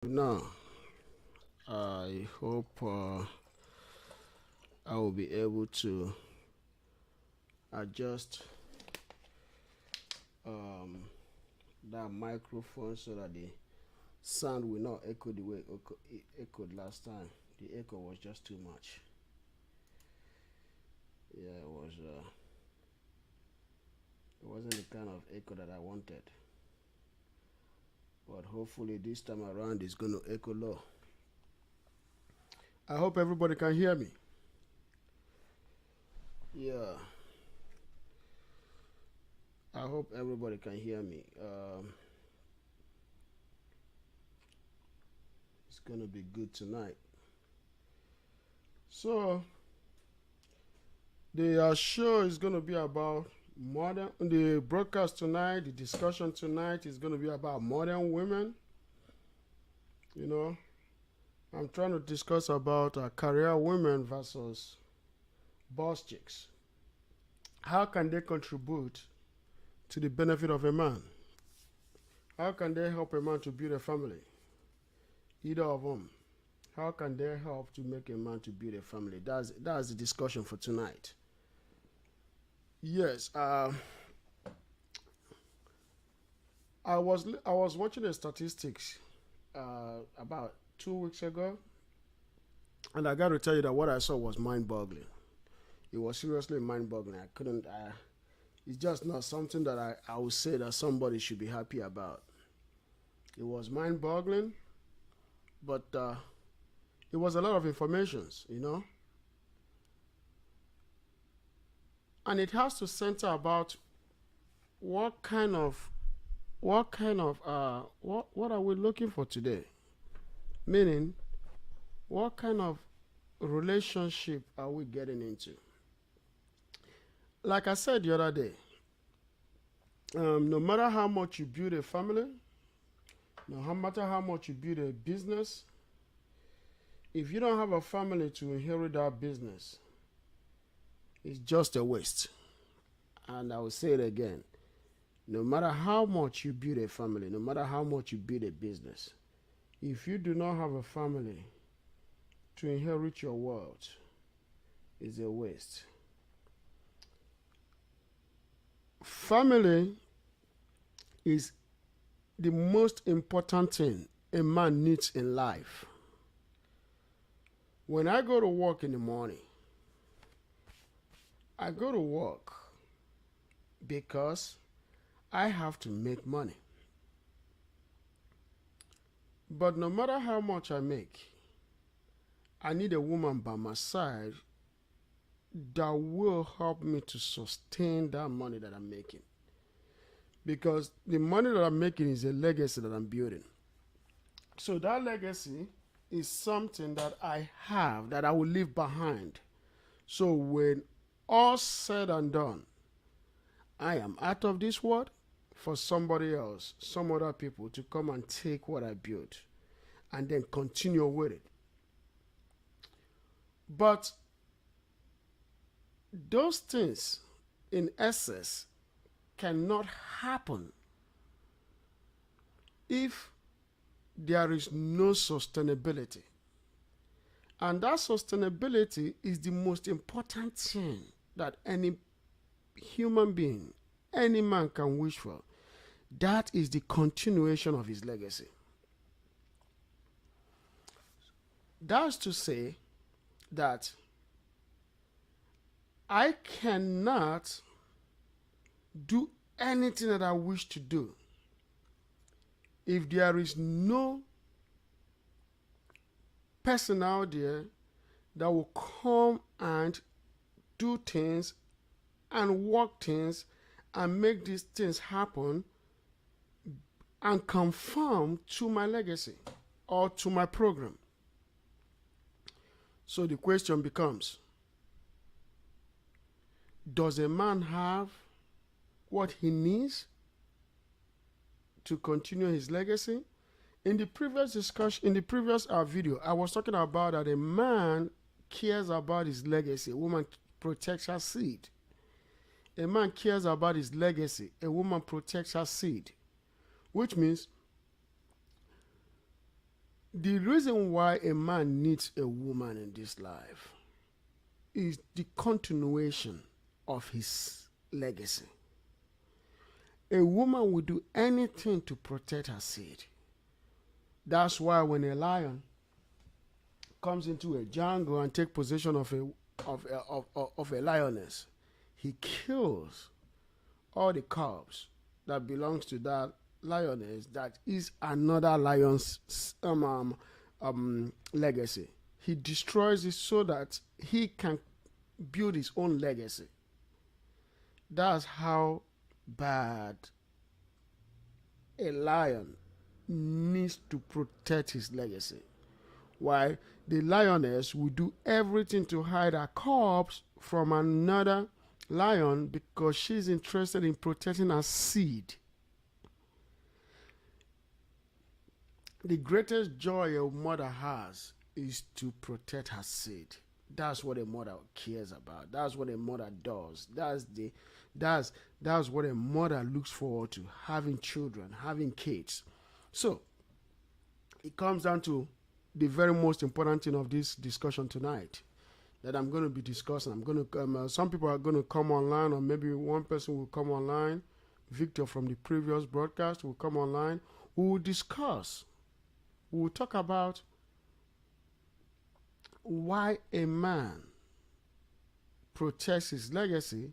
Now, I hope I will be able to adjust um, that microphone so that the sound will not echo the way it echoed last time. The echo was just too much. Yeah, it was. It wasn't the kind of echo that I wanted. But hopefully this time around it's going to echo low. I hope everybody can hear me. Yeah. I hope everybody can hear me. It's gonna be good tonight. So the show is gonna be about modern. The broadcast tonight, the discussion tonight is gonna be about modern women. You know, I'm trying to discuss about career women versus boss chicks. How can they contribute to the benefit of a man? How can they help a man to build a family? Either of them. How can they help to make a man to build a family? That's the discussion for tonight. Yes, I was watching the statistics about 2 weeks ago, and I got to tell you that what I saw was mind-boggling. It was seriously mind-boggling. I couldn't. It's just not something that I would say that somebody should be happy about. It was mind-boggling, but it was a lot of informations, and it has to center about what kind of what are we looking for today? Meaning, what kind of relationship are we getting into? Like I said the other day, no matter how much you build a family, no matter how much you build a business, if you don't have a family to inherit that business, it's just a waste. And I will say it again. No matter how much you build a family, no matter how much you build a business, if you do not have a family to inherit your wealth, it's a waste. Family is the most important thing a man needs in life. When I go to work in the morning, I go to work because I have to make money. But no matter how much I make, I need a woman by my side that will help me to sustain that money that I'm making. Because the money that I'm making is a legacy that I'm building. So that legacy is something that I have, that I will leave behind. So when all said and done, I am out of this world for somebody else, some other people to come and take what I built and then continue with it. But those things in excess cannot happen if there is no sustainability. And that sustainability is the most important thing that any human being, any man can wish for. That is the continuation of his legacy. That's to say that I cannot do anything that I wish to do if there is no person out there that will come and do things and work things and make these things happen and conform to my legacy or to my program. So the question becomes, does a man have what he needs to continue his legacy? In the previous discussion, in the previous video, I was talking about that a man cares about his legacy. A woman protects her seed. A man cares about his legacy. A woman protects her seed. Which means The reason why a man needs a woman in this life is the continuation of his legacy. A woman will do anything to protect her seed. That's why when a lion comes into a jungle and take possession of a lioness, he kills all the cubs that belongs to that lioness that is another lion's legacy. He destroys it so that he can build his own legacy. That's how bad a lion needs to protect his legacy. Why? The lioness will do everything to hide her cubs from another lion because she's interested in protecting her seed. The greatest joy a mother has is to protect her seed. That's what a mother cares about. That's what a mother does. That's what a mother looks forward to, having children, having kids. So it comes down to the very most important thing of this discussion tonight that I'm going to be discussing. I'm going to some people are going to come online, or maybe one person will come online. Victor from the previous broadcast will come online. We will discuss. We will talk about why a man protects his legacy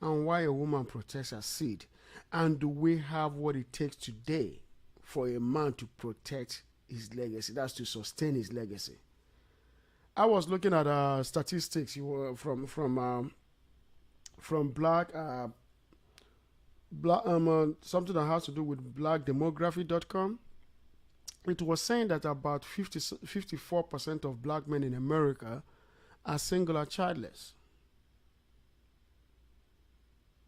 and why a woman protects her seed. And do we have what it takes today for a man to protect his legacy? That's to sustain his legacy. I was looking at statistics from black something that has to do with blackdemography.com. It was saying that about 54% of black men in America are single or childless.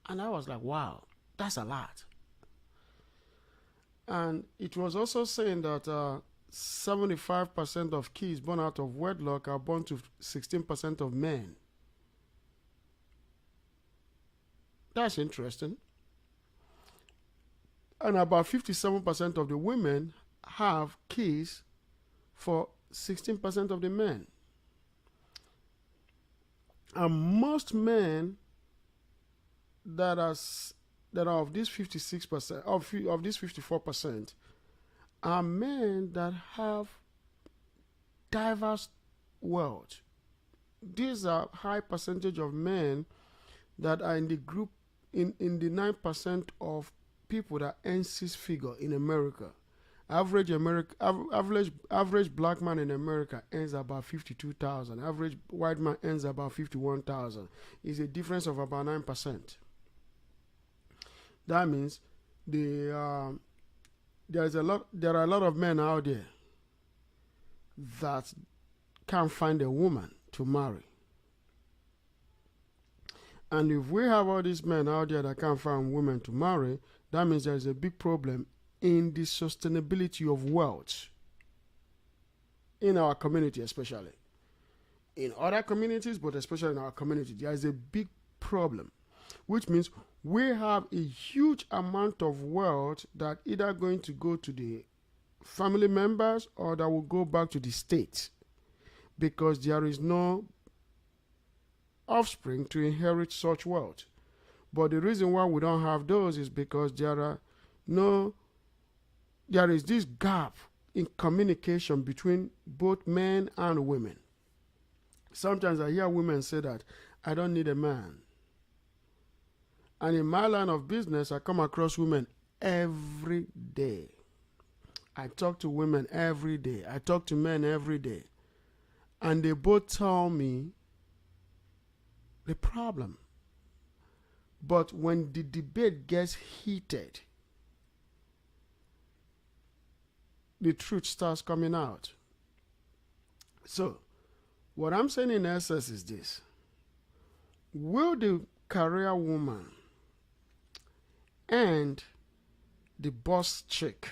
And I was like, wow, that's a lot. And it was also saying that 75% of kids born out of wedlock are born to 16% of men. That's interesting. And about 57% of the women have kids for 16% of the men. And most men that are of this 56% of this 54% are men that have diverse world. These are high percentage of men that are in the group in the 9% of people that earn six figure in America. Average black man in America earns about 52,000. Average white man earns about 51,000. It's a difference of about 9%. That means there are a lot of men out there that can't find a woman to marry. And if we have all these men out there that can't find women to marry, that means there is a big problem in the sustainability of wealth in our community, especially. In other communities, but especially in our community, there is a big problem, which means we have a huge amount of wealth that either going to go to the family members or that will go back to the state because there is no offspring to inherit such wealth. But the reason why we don't have those is because there is this gap in communication between both men and women. Sometimes I hear women say that I don't need a man. And in my line of business, I come across women every day. I talk to women every day. I talk to men every day. And they both tell me the problem. But when the debate gets heated, the truth starts coming out. So, what I'm saying in essence is this. Will the career woman and the boss chick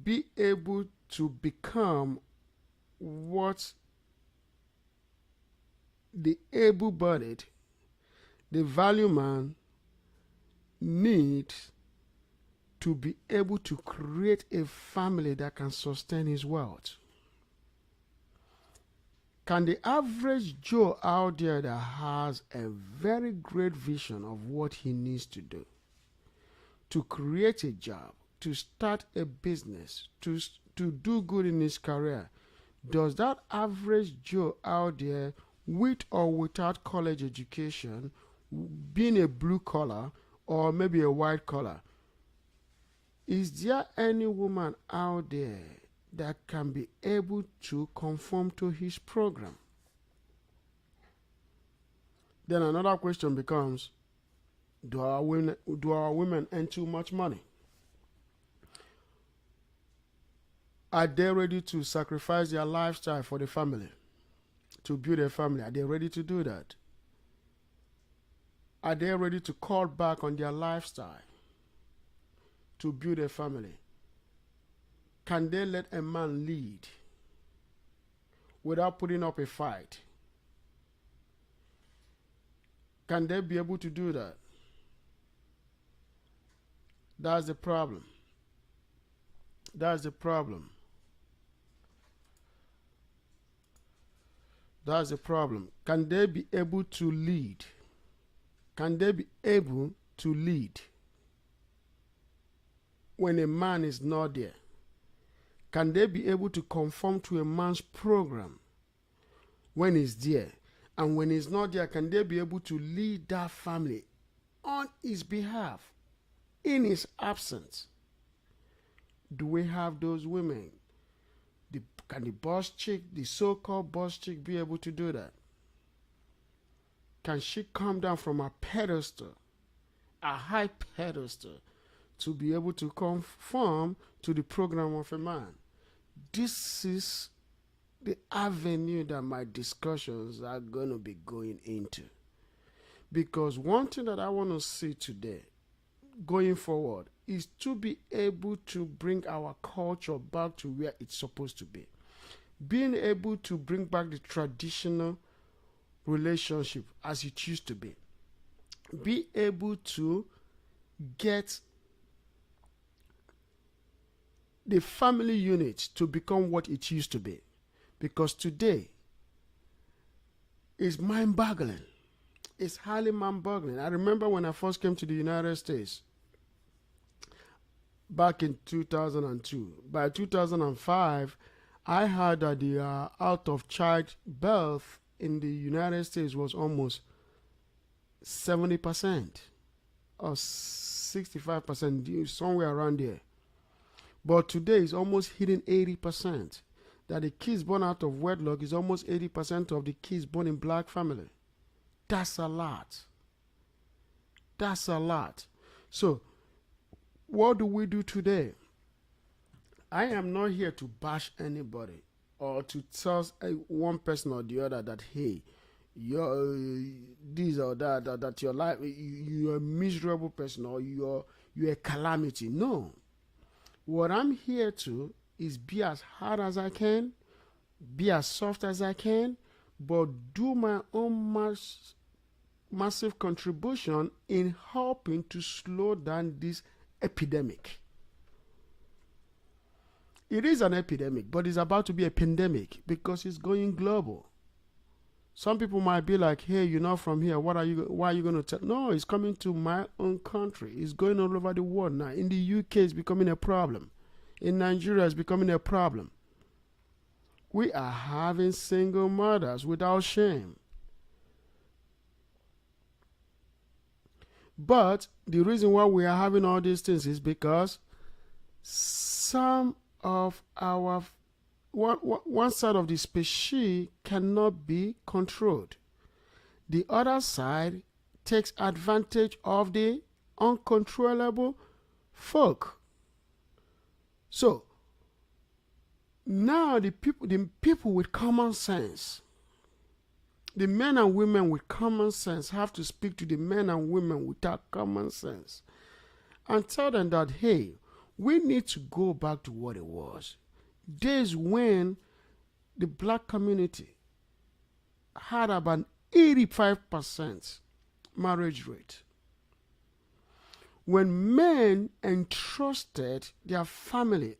be able to become what the able-bodied, the value man needs to be able to create a family that can sustain his wealth? Can the average Joe out there that has a very great vision of what he needs to do, to create a job, to start a business, to do good in his career, does that average Joe out there, with or without college education, being a blue collar or maybe a white collar, is there any woman out there that can be able to conform to his program? Then another question becomes, do our women earn too much money? Are they ready to sacrifice their lifestyle for the family, to build a family? Are they ready to do that? Are they ready to cut back on their lifestyle to build a family? Can they let a man lead without putting up a fight? Can they be able to do that? That's the problem. That's the problem. That's the problem. Can they be able to lead? Can they be able to lead when a man is not there? Can they be able to conform to a man's program when he's there? And when he's not there, can they be able to lead that family on his behalf in his absence? Do we have those women? Can the boss chick, the so-called boss chick, be able to do that? Can she come down from a pedestal, a high pedestal, to be able to conform to the program of a man? This is the avenue that my discussions are going to be going into. Because one thing that I want to see today, going forward, is to be able to bring our culture back to where it's supposed to be. Being able to bring back the traditional relationship as it used to be. Be able to get the family unit to become what it used to be. Because today is mind-boggling. It's highly mind-boggling. I remember when I first came to the United States back in 2002. By 2005, I heard that the out of child birth in the United States was almost 70% or 65%, somewhere around there. But today it's almost hitting 80%. That the kids born out of wedlock is almost 80% of the kids born in black family. That's a lot. That's a lot. So, what do we do today? I am not here to bash anybody or to tell one person or the other that, hey, you're this or that your life, you're a miserable person or you're a calamity. No. What I'm here to is be as hard as I can, be as soft as I can, but do my own massive contribution in helping to slow down this epidemic. It is an epidemic, but it's about to be a pandemic because it's going global. Some people might be like, hey, you're not from here. Why are you going to tell? No, it's coming to my own country. It's going all over the world now. In the UK, it's becoming a problem. In Nigeria, it's becoming a problem. We are having single mothers without shame. But the reason why we are having all these things is because some of our one side of the species cannot be controlled. The other side takes advantage of the uncontrollable folk. So now the people with common sense, the men and women with common sense have to speak to the men and women without common sense and tell them that, hey, we need to go back to what it was. Days when the black community had about 85% marriage rate. When men entrusted their family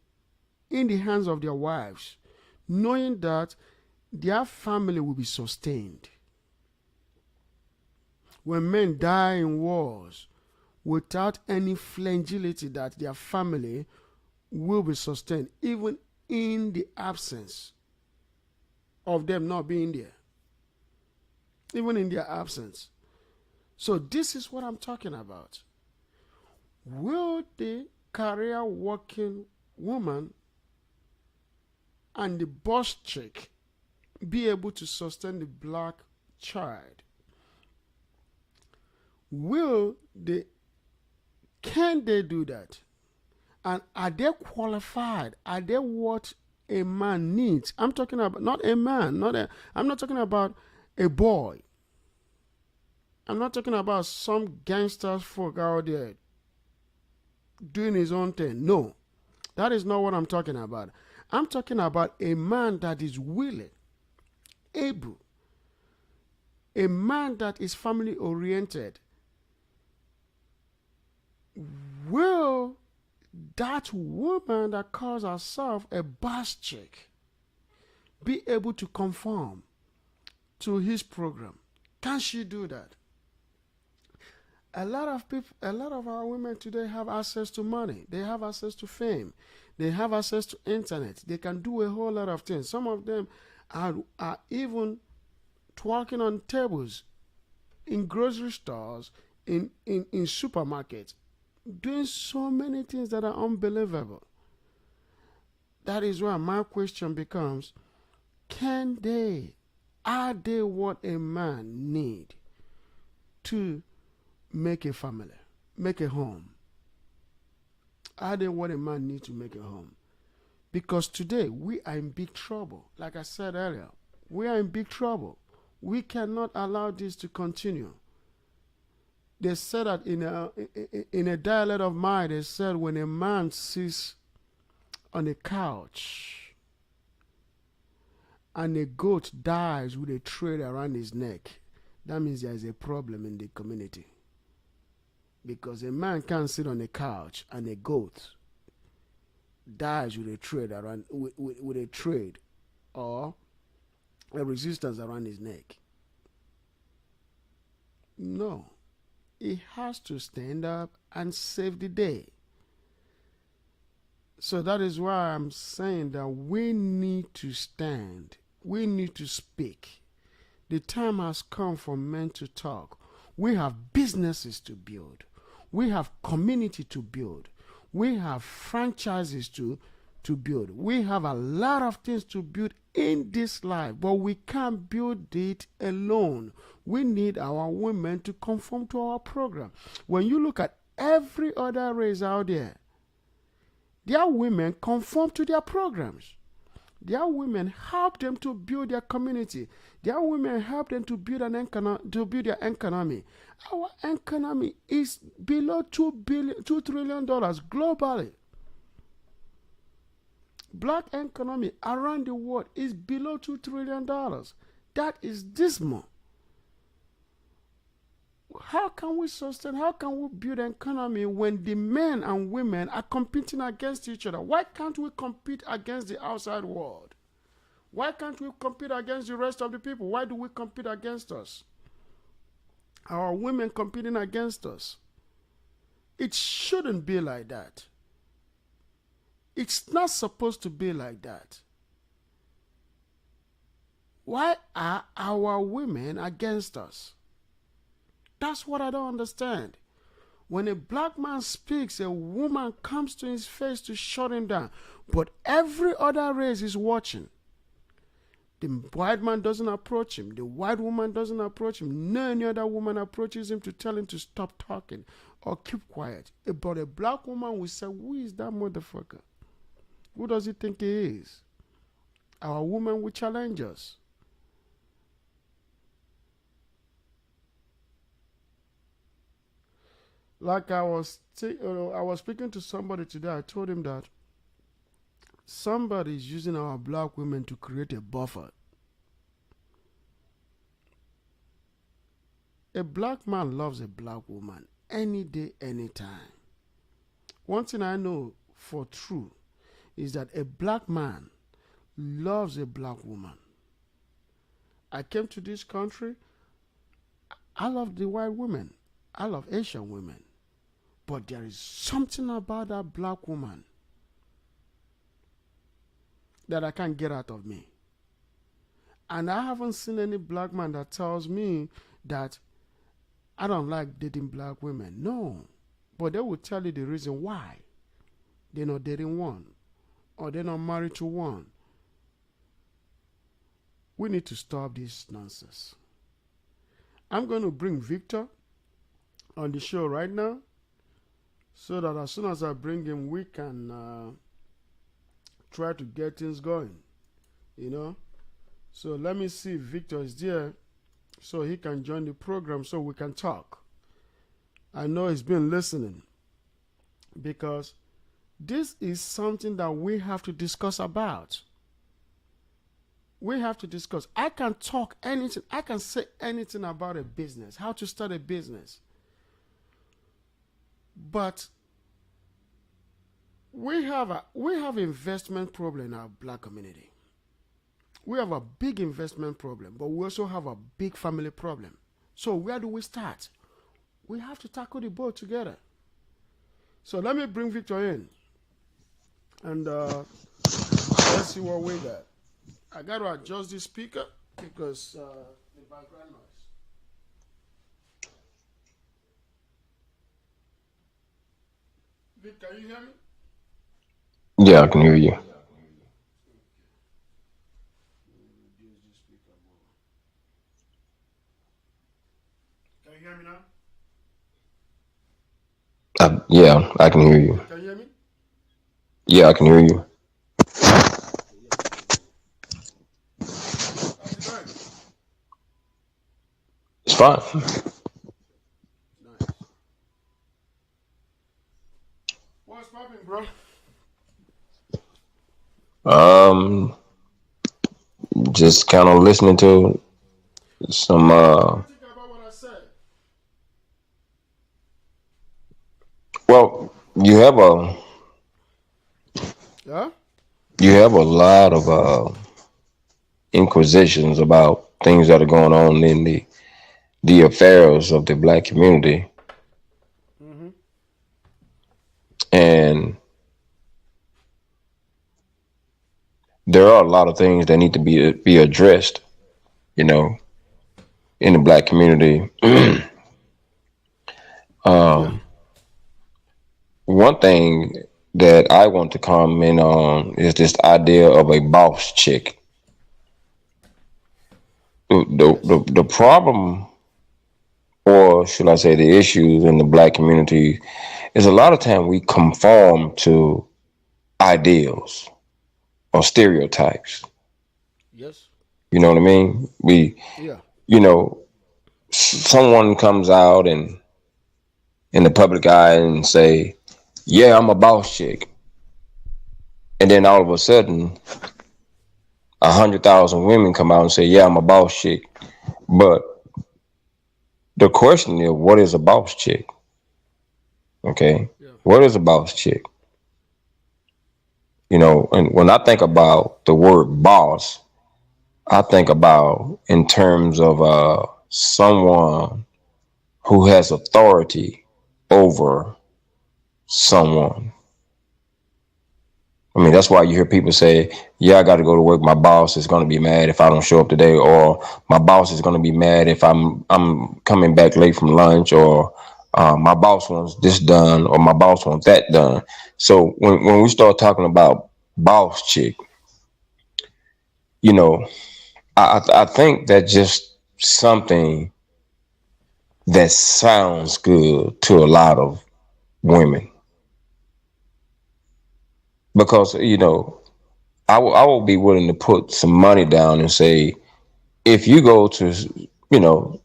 in the hands of their wives, knowing that their family will be sustained. When men die in wars without any fragility that their family will be sustained, even in the absence of them not being there, even in their absence. So this is what I'm talking about. Will the career working woman and the boss chick be able to sustain the black child? Can they do that? And are they qualified? Are they what a man needs? I'm talking about not a man, I'm not talking about a boy. I'm not talking about some gangster folk out there doing his own thing. No, that is not what I'm talking about. I'm talking about a man that is willing, able, a man that is family oriented. Will that woman that calls herself a boss chick be able to conform to his program? Can she do that? A lot of our women today have access to money. They have access to fame. They have access to internet. They can do a whole lot of things. Some of them are even twerking on tables in grocery stores, in supermarkets, doing so many things that are unbelievable. That is why my question becomes, are they what a man need to make a family, make a home? Are they what a man needs to make a home? Because today we are in big trouble. Like I said earlier, we are in big trouble. We cannot allow this to continue. They said that in a dialect of mine, they said when a man sits on a couch and a goat dies with a thread around his neck, that means there is a problem in the community. Because a man can't sit on a couch and a goat dies with a thread around with a thread or a resistance around his neck. No. He has to stand up and save the day. So that is why I'm saying that we need to stand. We need to speak. The time has come for men to talk. We have businesses to build. We have community to build. We have franchises to build. We have a lot of things to build in this life, but we can't build it alone. We need our women to conform to our program. When you look at every other race out there, their women conform to their programs. Their women help them to build their community. Their women help them to build their economy. Our economy is below $2 trillion globally. Black economy around the world is below $2 trillion. That is dismal. How can we sustain, how can we build an economy when the men and women are competing against each other? Why can't we compete against the outside world? Why can't we compete against the rest of the people? Why do we compete against us? Our women competing against us. It shouldn't be like that. It's not supposed to be like that. Why are our women against us? That's what I don't understand. When a black man speaks, a woman comes to his face to shut him down. But every other race is watching. The white man doesn't approach him. The white woman doesn't approach him. No any other woman approaches him to tell him to stop talking or keep quiet. But a black woman will say, who is that motherfucker? Who does he think he is? Our woman will challenge us. Like I was speaking to somebody today. I told him that somebody is using our black women to create a buffer. A black man loves a black woman any day, anytime. One thing I know for true is that a black man loves a black woman. I came to this country, I love the white women, I love Asian women, but there is something about that black woman that I can't get out of me. And I haven't seen any black man that tells me that I don't like dating black women. No. But they will tell you the reason why they're not dating one or they're not married to one. We need to stop this nonsense. I'm going to bring Victor on the show right now so that as soon as I bring him, we can try to get things going. You know? So let me see if Victor is there so he can join the program so we can talk. I know he's been listening because this is something that we have to discuss about. We have to discuss. I can talk anything. I can say anything about a business, how to start a business. But we have investment problem in our black community. We have a big investment problem, but we also have a big family problem. So where do we start? We have to tackle the both together. So let me bring Victor in, and let's see what we got. I got to adjust the speaker because the background noise. Vic, can you hear me? Yeah, I can hear you. Reduce the speaker more. Can you hear me now? Yeah, I can hear you. Can you hear me? Yeah, I can hear you. Okay, yes, very good. How's it going? It's fine. Nice. What's popping, bro? Um, just kind of listening to some. What do you think about what I said? Well, Yeah? you have a lot of inquisitions about things that are going on in the affairs of the black community, Mm-hmm. and there are a lot of things that need to be addressed. You know, in the black community. Yeah. um, One thing that I want to comment on is this idea of a boss chick. The, the, Yes. the, the problem, or should I say, the issues in the black community is a lot of time we conform to ideals or stereotypes. Yes. You know what I mean? Yeah. You know, someone comes out and in the public eye and say, "Yeah, I'm a boss chick," and then all of a sudden, 100,000 women come out and say, "Yeah, I'm a boss chick." But the question is, what is a boss chick? Okay, Yeah. what is a boss chick? And when I think about the word boss, I think about in terms of someone who has authority over someone. I mean, that's why you hear people say, "Yeah, I got to go to work. My boss is going to be mad if I don't show up today," or "My boss is going to be mad if I'm coming back late from lunch," or "My boss wants this done," or "My boss wants that done." So when we start talking about boss chick, you know, I think that just something that sounds good to a lot of women because I will be willing to put some money down and say, if you go to you know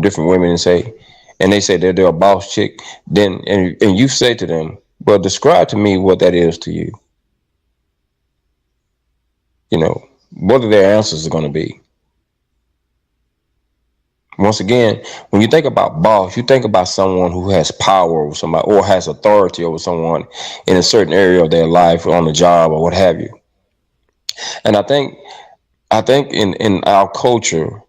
different women and say, and they say they're a boss chick, then and you say to them, well, describe to me what that is to you. What are their answers are going to be? Once again, when you think about boss, you think about someone who has power over somebody or has authority over someone in a certain area of their life, on the job or what have you. And I think in our culture,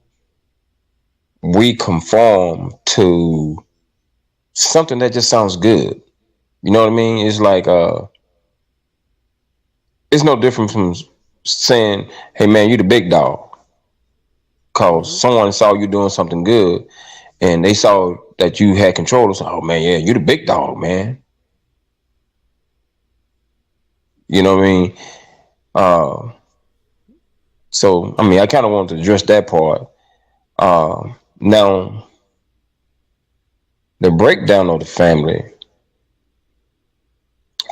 we conform to something that just sounds good. You know what I mean? It's like it's no different from saying, "Hey man, you the big dog," cause Mm-hmm. someone saw you doing something good and they saw that you had control of something. Oh man, yeah, you the big dog, man. You know what I mean? Uh, so I mean, I kind of wanted to address that part. Now, the breakdown of the family,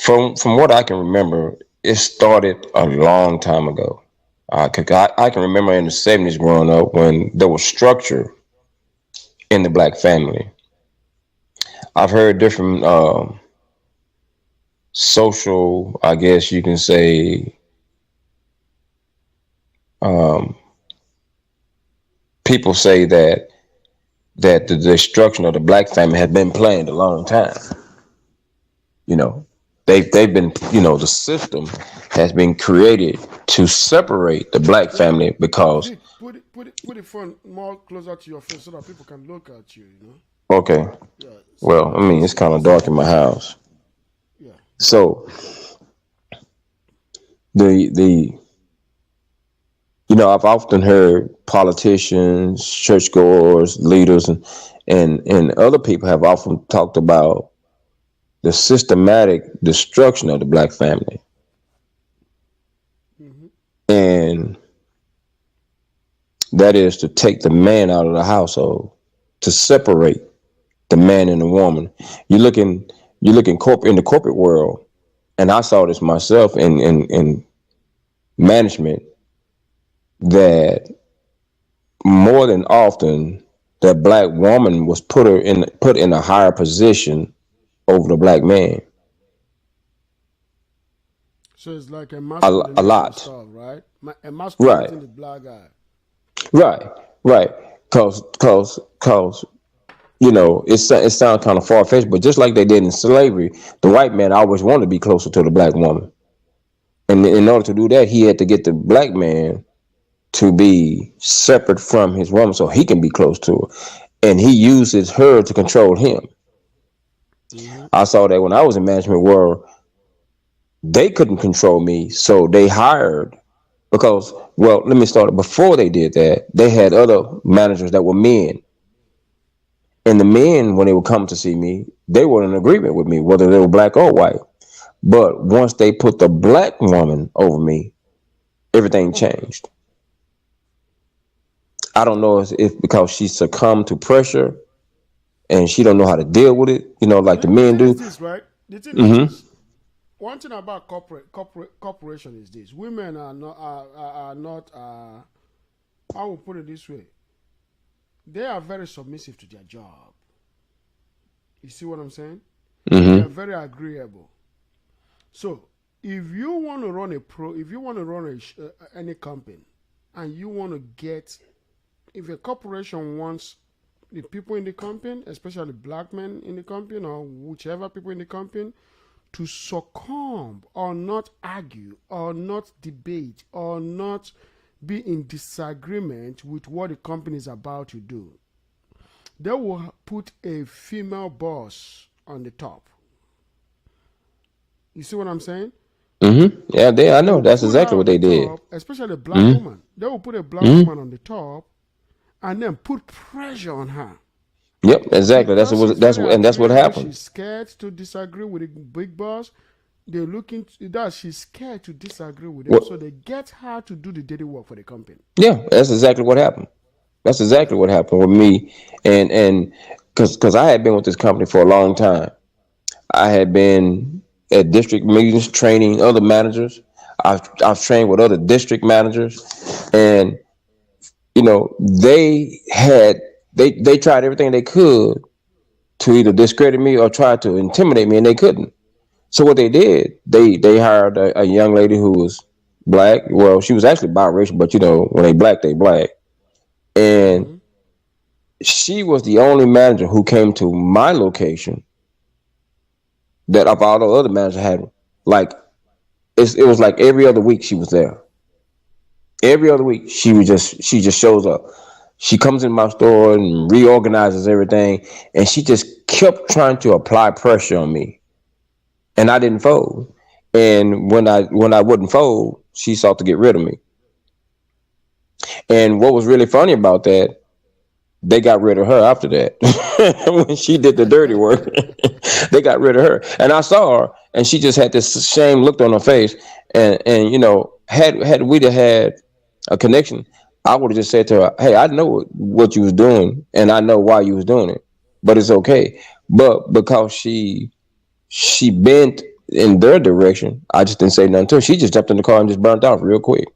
from what I can remember, it started a long time ago. I can remember in the '70s growing up when there was structure in the black family. I've heard different social, I guess you can say, um, people say that the destruction of the black family had been planned a long time. You know, they've been, the system has been created to separate the black Hey, family because, Vic, put it phone more closer to your face so that people can look at you. You know. okay, Yeah. So well, I that mean, way it's they kind can of see dark your in my face. house. Yeah. So the I've often heard politicians, churchgoers, leaders, and other people have often talked about the systematic destruction of the black family. Mm-hmm. And that is to take the man out of the household, to separate the man and the woman. You look in in the corporate world, and I saw this myself in management, that more than often that black woman was put in a higher position over the black man. So it's like A emasculation lot. stuff, right? Right. Emasculating the black guy. Right. Right. Cause it sounds kind of far fetched, but just like they did in slavery, the white man always wanted to be closer to the black woman, and in order to do that, he had to get the black man to be separate from his woman so he can be close to her, and he uses her to control him. Mm-hmm. I saw that when I was in management, where they couldn't control me, so they hired, because, well, let me start. Before they did that, they had other managers that were men, and the men, when they would come to see me, they were in agreement with me, whether they were black or white. But once they put the black woman over me, everything changed. I don't know if because she succumbed to pressure and she don't know how to deal with it, like the The men thing is do. this, right? The thing is Mm-hmm. this. One thing about corporation is this: women are not. I will put it this way: they are very submissive to their job. You see what I'm saying? They are Mm-hmm. very agreeable. So if you want to run if you want to run any company, and you want to get, if a corporation wants the people in the company, especially black men in the company or whichever people in the company, to succumb or not argue or not debate or not be in disagreement with what the company is about to do, they will put a female boss on the top. You see what I'm saying? Mm-hmm. Yeah, I They know will that's put her exactly what on the they did. top, especially a black Mm-hmm. woman. They will put a black Mm-hmm. woman on the top and then put pressure on her. Yep, exactly. Because she's very That's what agreeable, happened. she's scared to disagree with the big boss. They're looking to that she's scared to disagree with them, What? so they get her to do the dirty work for the company. Yeah, that's exactly what happened. That's Yeah. exactly what happened with me, and because I had been with this company for a long time. I had been at district meetings training other managers. I've trained with other district managers, and they had they tried everything they could to either discredit me or try to intimidate me, and they couldn't. So what they did, they hired a young lady who was black. Well, she was actually biracial, but when they black, they black, and Mm-hmm. she was the only manager who came to my location that of all the other managers had. Like it was like every other week she was there. Every other week she just shows up. She comes in my store and reorganizes everything, and she just kept trying to apply pressure on me, and I didn't fold. And when I wouldn't fold, she sought to get rid of me. And what was really funny about that, they got rid of her after that. When she did the dirty work, they got rid of her. And I saw her, and she just had this shame look on her face. And had we had a connection, I would have just said to her, "Hey, I know what you was doing, and I know why you was doing it, but it's okay." But because she bent in their direction, I just didn't say nothing to her. She just jumped in the car and just burnt off real quick.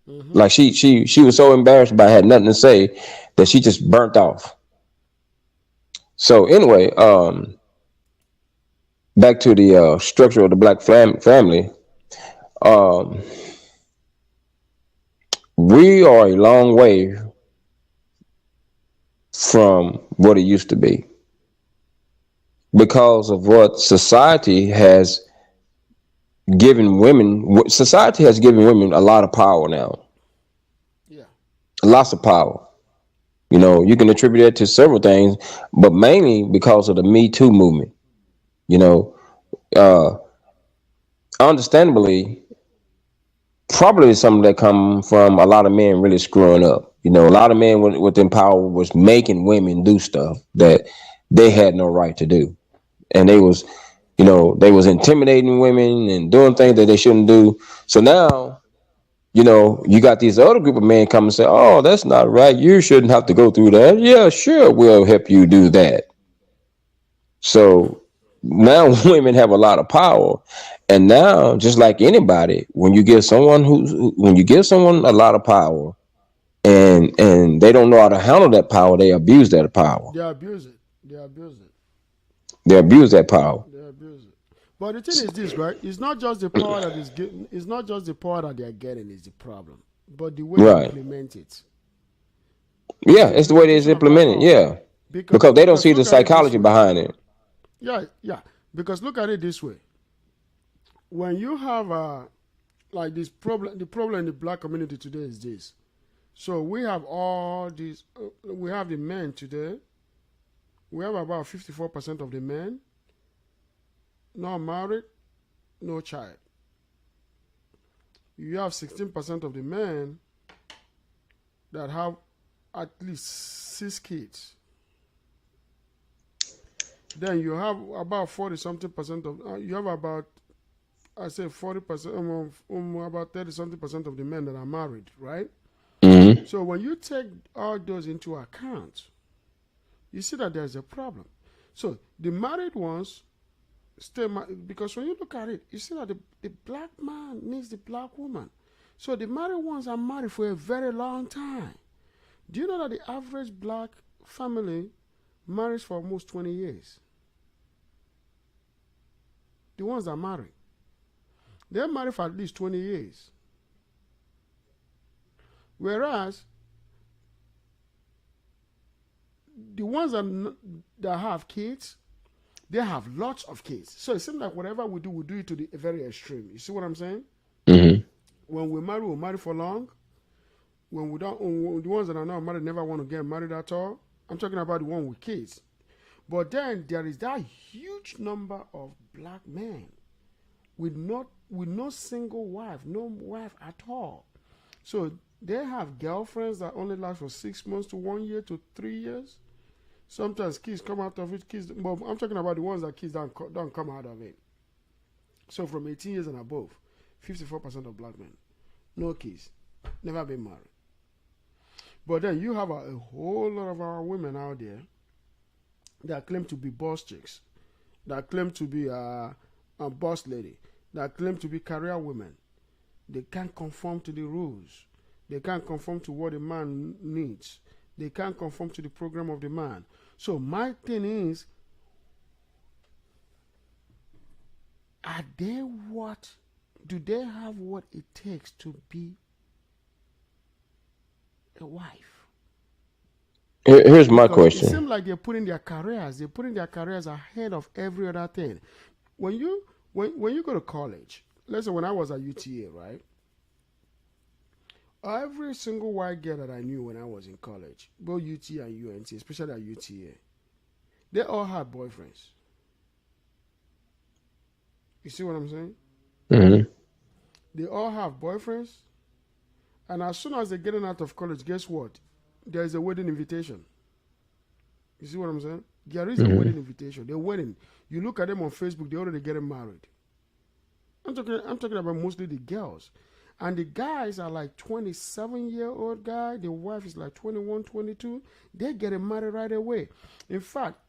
Mm-hmm. Like she was so embarrassed by had nothing to say that she just burnt off. So anyway, back to the structure of the black family. Um, we are a long way from what it used to be because of what society has given women. Society has given women a lot of power now, Yeah. lots of power. You can attribute that to several things, but mainly because of the Me Too movement. You know, uh, understandably, probably something that come from a lot of men really screwing up. A lot of men within power was making women do stuff that they had no right to do, and they was intimidating women and doing things that they shouldn't do. So now, you got these other group of men come and say, "Oh, that's not right. You shouldn't have to go through that." Yeah, sure, we'll help you do that. So now women have a lot of power, and now just like anybody, when you give someone a lot of power, and they don't know how to handle that power, they abuse that power. They abuse it. They abuse it. They abuse that power. They abuse it. But the thing is this, right? It's not just the power that is getting. It's not just the power that they are getting is the problem, but the way they Right. implement it. It's Yeah, the it's the way it is implementation of that implemented. power. Yeah, Because because they don't because see the look at it this psychology way. behind it. Yeah, yeah. Because look at it this way. When you have like this problem, the problem in the black community today is this. So we have all these. We have the men today. We have about 54% of the men not married, no child. You have 16% of the men that have at least 6 kids. Then you have about 40 something percent of, you have about, I say 40%, about 30 something percent of the men that are married, right? Hmm. So when you take all those into account, you see that there's a problem. So the married ones stay married because when you look at it, you see that the black man needs the black woman. So the married ones are married for a very long time. Do you know that the average black family marries for almost 20 years? The ones that are married, they're married for at least 20 years. Whereas the ones that have kids, they have lots of kids. So it seems like whatever we do it to the very extreme. You see what I'm saying? Hmm. When we marry for long. When we don't, when the ones that are not married never want to get married at all. I'm talking about the one with kids. But then there is that huge number of black men with no single wife, no wife at all. So they have girlfriends that only last for 6 months to 1 year to 3 years. Sometimes kids come out of it. Kids, but I'm talking about the ones that kids don't come out of it. So from 18 years and above, 54% of black men, no kids, never been married. But then you have a whole lot of our women out there that claim to be boss chicks, that claim to be a boss lady, that claim to be career women. They can't conform to the rules. They can't conform to what a man needs. They can't conform to the program of the man. So my thing is, are they what? Do they have what it takes to be a wife? Here's my because it question. seems like they're putting their careers ahead of every other thing. When you when you go to college, let's say when I was at UTA, right? Every single white girl that I knew when I was in college, both UT and UNT, especially at UTA, they all had boyfriends. You see what I'm saying? Hmm. They all have boyfriends, and as soon as they're getting out of college, guess what? There is a wedding invitation. You see what I'm saying? There is a Hmm. wedding invitation. They're wedding. You look at them on Facebook, they're already getting married. I'm talking about mostly the girls. And the guys are like 27-year-old guy. The wife is like 21, 22. They're getting married right away. In fact,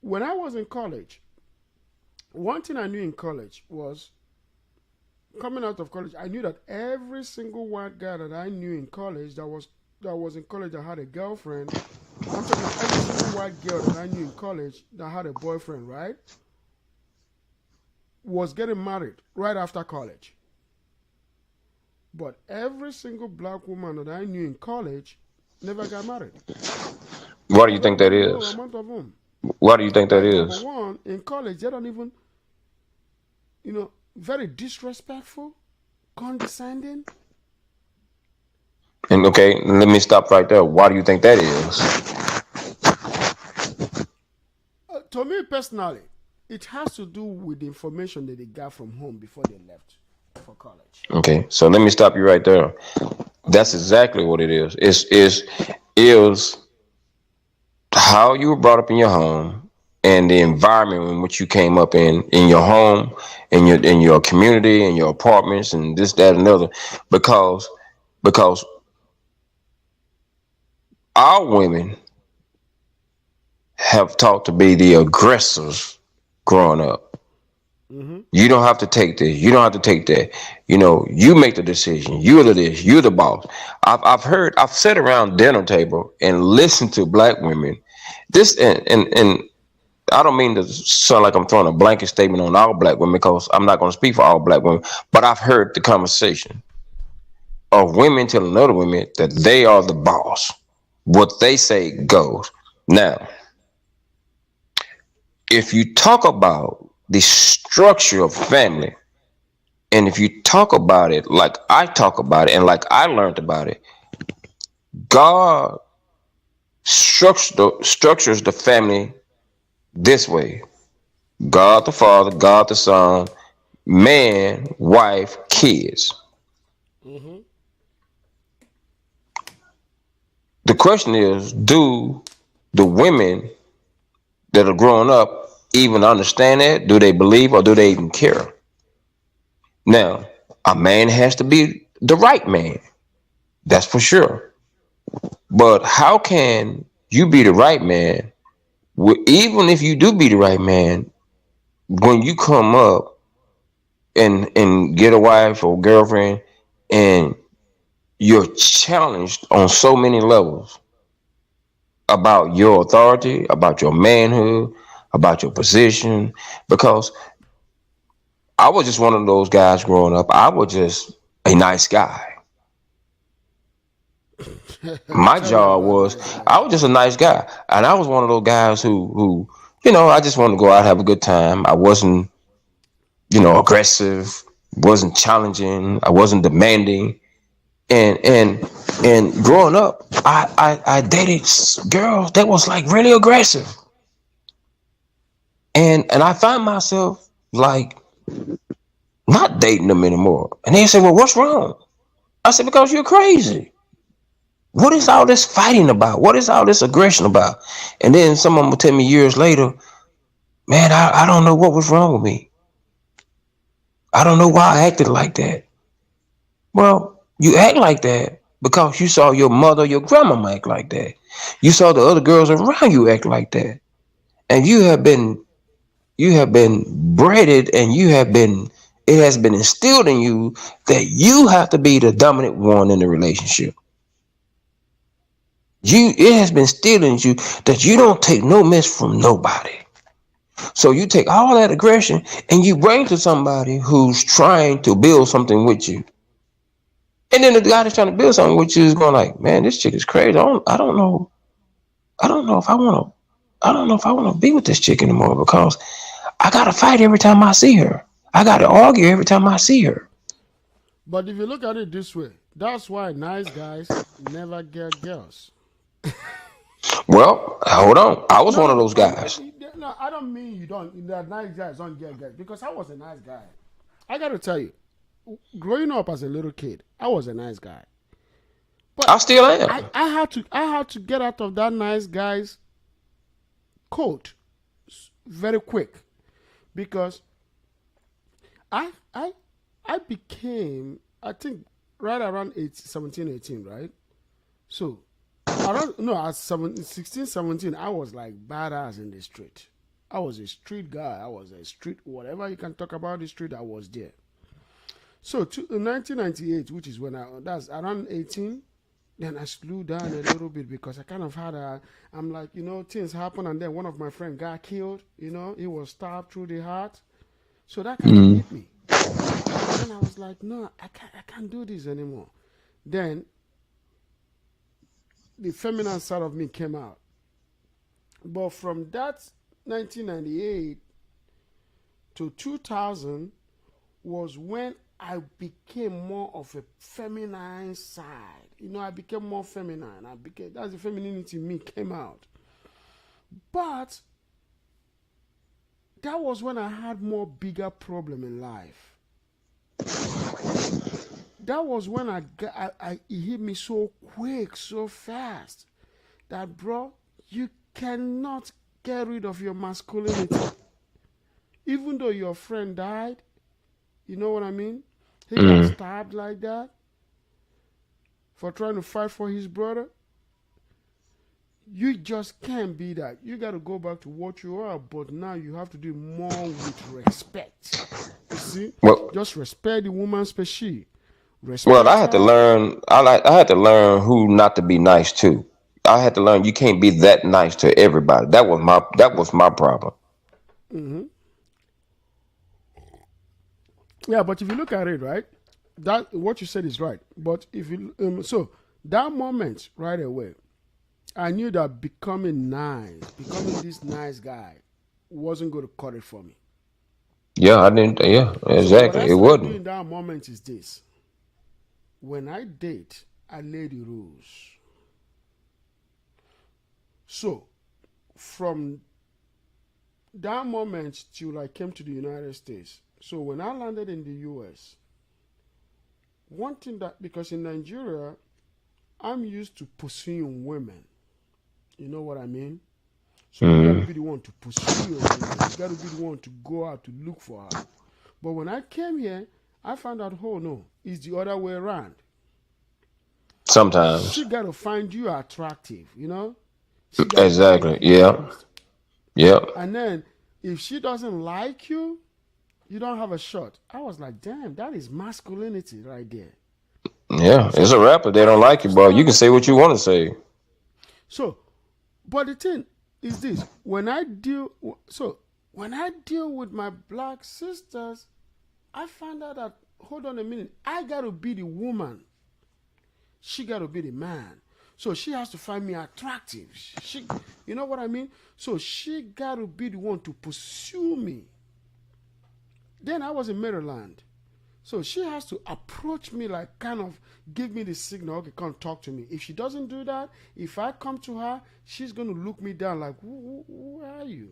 when I was in college, one thing I knew in college was coming out of college, I knew that every single white guy that I knew in college that was in college that had a girlfriend. I'm talking about every single white girl that I knew in college that had a boyfriend, right? Was getting married right after college. But every single black woman that I knew in college never got married. Why do you Very, think that very low is? amount of them. Why do you think that Like number is? one, in college they don't even, very disrespectful, condescending. And okay, let me stop right there. Why do you think that is? To me personally, it has to do with the information that they got from home before they left for college. Okay, so let me stop you right there. That's Okay. exactly what it is. Is how you were brought up in your home and the environment in which you came up in your home, in your community, in your apartments, and this, that, and another. Because because our women have taught to be the aggressors growing up. Mm-hmm. You don't have to take this. You don't have to take that. You make the decision. You're the this. You're the boss. I've sat around dinner table and listened to black women. This and I don't mean to sound like I'm throwing a blanket statement on all black women because I'm not going to speak for all black women. But I've heard the conversation of women telling other women that they are the boss. What they say goes. Now, if you talk about the structure of family, and if you talk about it like I talk about it and like I learned about it, God structures the family this way: God the Father, God the Son, man, wife, kids. Mm-hmm. The question is, do the women that are growing up even understand that? Do they believe or do they even care? Now, a man has to be the right man. That's for sure. But how can you be the right man? Even if you do be the right man, when you come up and get a wife or girlfriend, and you're challenged on so many levels about your authority, about your manhood, about your position, because I was just one of those guys growing up. I was just a nice guy. My Tell me job about was nice I guy. was just a nice guy, and I was one of those guys who I just wanted to go out, have a good time. I wasn't aggressive, wasn't challenging, I wasn't demanding, and growing up, I dated girls that was like really aggressive, and I find myself like not dating them anymore. And they say, "Well, what's wrong?" I said, "Because you're crazy. What is all this fighting about? What is all this aggression about?" And then someone will tell me years later, "Man, I don't know what was wrong with me. I don't know why I acted like that." Well, you act like that because you saw your mother, your grandmama act like that. You saw the other girls around you act like that. And you have been bred and it has been instilled in you that you have to be the dominant one in the relationship. It has been instilled in you that you don't take no mess from nobody. So you take all that aggression and you bring to somebody who's trying to build something with you. And then the guy that's trying to build something with you is going like, "Man, this chick is crazy. I don't know. I don't know if I want to. I don't know if I want to be with this chick anymore because I gotta fight every time I see her. I gotta argue every time I see her. But if you look at it this way, that's why nice guys never get girls. Well, hold on. I was No, one of no, those guys. no. I don't mean you don't. That nice guys don't get girls because I was a nice guy. I got to tell you, growing up as a little kid, I was a nice guy. But I still I, am. I had to I had to get out of that nice guy's code very quick because I I I became, I think, right around 17, 18, right? So around, no, at 17, 16, 17, I was like badass in the street. I was a street guy. I was a street, whatever you can talk about the street, I was there. So in 1998, which is when that's around 18, then I slowed down a little bit because I kind of had I'm like, things happen, and then one of my friends got killed, he was stabbed through the heart. So that kind of Mm. hit me. Then I was like, no, I can't do this anymore. Then the feminine side of me came out. But from that 1998 to 2000 was when I became more of a feminine side. I became more feminine. That's the femininity in me came out. But that was when I had more bigger problem in life. That was when it hit me so quick, so fast that, bro, you cannot get rid of your masculinity. Even though your friend died, you know what I mean? He got Mm. stabbed like that for trying to fight for his brother. You just can't be that. You got to go back to what you are, but now you have to do more with respect. You see? Well, Just respect the woman species. well, I Respect had to her. learn. I had to learn who not to be nice to. I had to learn you can't be that nice to everybody. That was my problem. Hmm. Yeah, but if you look at it, right, that what you said is right. But if you so that moment right away, I knew that becoming this nice guy, wasn't going to cut it for me. Yeah, I didn't. Yeah, So what I exactly. It started wasn't. doing that moment is this: when I date, I lay the rules. So from that moment till I came to the United States. So when I landed in the US, one thing that, because in Nigeria, I'm used to pursuing women. You know what I mean? So you got to Mm. be the one to pursue your woman. You got to be the one to go out to look for her. But when I came here, I found out, oh no, it's the other way around. Sometimes. She got to find you attractive. She got to Exactly. like you Yeah. first. Yep. And then if she doesn't like you, you don't have a shot. I was like, damn, that is masculinity right there. Yeah. It's So a rapper. They I don't had like to you, bro. You start. can say what you want to say. So, but the thing is this: when I deal with my black sisters, I find out that, hold on a minute, I gotta be the woman. She gotta be the man. So she has to find me attractive. You know what I mean? So she gotta be the one to pursue me. Then I was in Maryland. So she has to approach me, like kind of give me the signal, okay, come talk to me. If she doesn't do that, if I come to her, she's going to look me down like, who are you?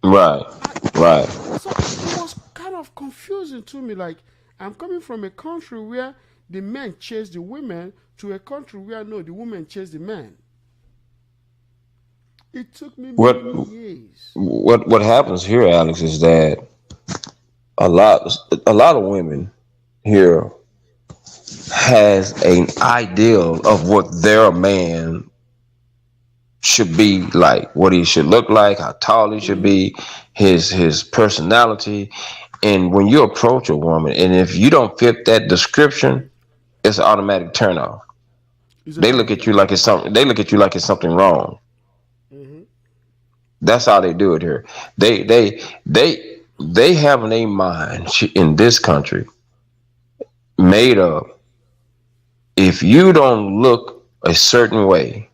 Right. I, Right. so it was kind of confusing to me. Like, I'm coming from a country where the men chase the women to a country where, no, the women chase the men. It took me What many years. what happens here, Alex, is that a lot a lot of women here has an ideal of what their man should be like, what he should look like, how tall he should Mm-hmm. be, his personality. And when you approach a woman, and if you don't fit that description, it's an automatic turn off. It's a They look at you turnoff. like it's something. They look at you like it's something wrong. Mm-hmm. That's how they do it here. They have in their mind in this country made up. If you don't look a certain way,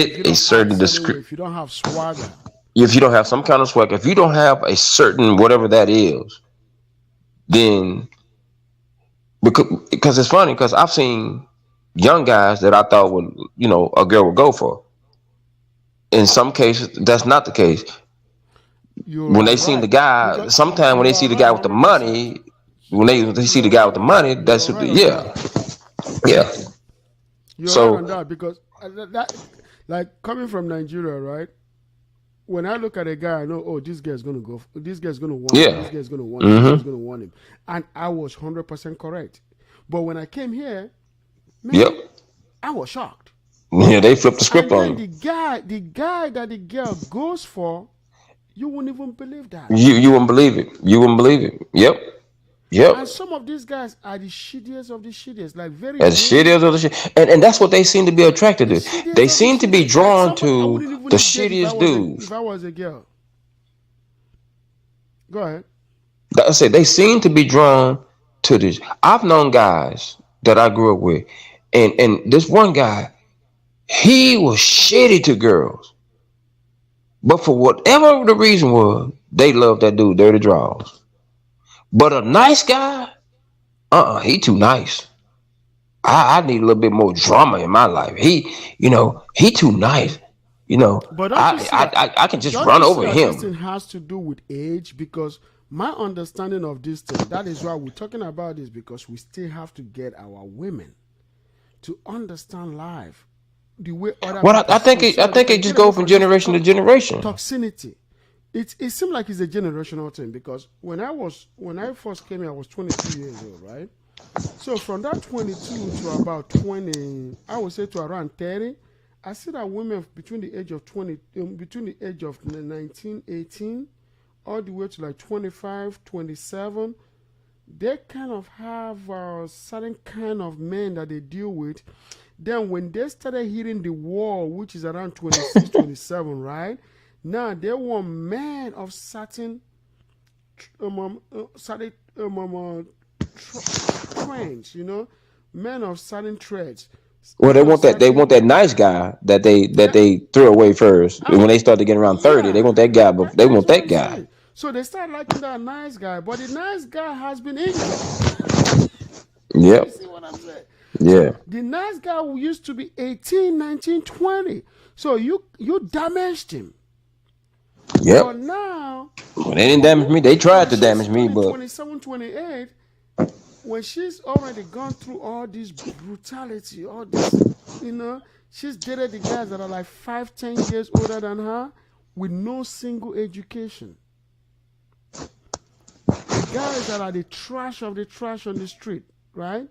If you fit a don't act certain certain way, description. if you don't have swagger, If you don't have some kind of swag, if you don't have a certain whatever that is, then because it's funny because I've seen young guys that I thought would a girl would go for. In some cases, that's not the case. you When are they seen the right guy, because sometimes when they you see are the right guy with the 100%. money, when they see the You're guy with the right. money, that's You're right on yeah, that. yeah. You're right So on that because like coming from Nigeria, right? When I look at a guy, I know, oh, this guy's gonna go. This guy's gonna want him. yeah, This guy's gonna want him. This guy's mm-hmm, gonna want him. And I was 100% correct. But when I came here, yep, man, I was shocked. yeah. They flipped the script And on then you. the guy that the girl goes for, you wouldn't even believe that. You wouldn't believe it. You wouldn't believe it. Yep, yep. And some of these guys are the shittiest of the shittiest, like very As shitty vain, as other shit, and that's what they seem to be attracted the to. shittiest They of the seem to be shittiest. Like drawn somebody I to wouldn't the even date shittiest if dudes. I was a girl. Go ahead. Like I say they seem to be drawn to this. I've known guys that I grew up with, and this one guy, he was shitty to girls, but for whatever the reason was, they loved that dude, dirty draws. But a nice guy, he too nice. I need a little bit more drama in my life. He too nice. You know, But I can just don't run you see over that this thing him. has to do with age? Because my understanding of this thing, that is why we're talking about this, because we still have to get our women to understand life the way other Well, people I see think it, it, so I that they think it can just get go away from from this generation to generation. toxicity. It seemed like it's a generational thing because when I first came here, I was 22 years old, right? So from that 22 to about 20, I would say to around 30, I see that women between the age of 20, between the age of 19, 18, all the way to like 25, 27, they kind of have a certain kind of men that they deal with. Then when they started hitting the wall, which is around 26, 27, right? Now they want men of certain trends, men of certain traits, Well, men of they want certain. that nice guy that Yeah, they threw away first. I, When they start to get around 30, they want yeah, that guy, but they that's want what that I'm guy. saying. So they start liking that nice guy, but the nice guy has been injured. You Yep. see what I'm saying? So Yeah. the nice guy who used to be 18, 19, 20. So you damaged him. But Yep. now, Well, they didn't damage me. They when tried to she's damage me, turning but 27, 28, when she's already gone through all this brutality, all this, she's dated the guys that are like 5, 10 years older than her with no single education. The guys that are the trash of the trash on the street, right?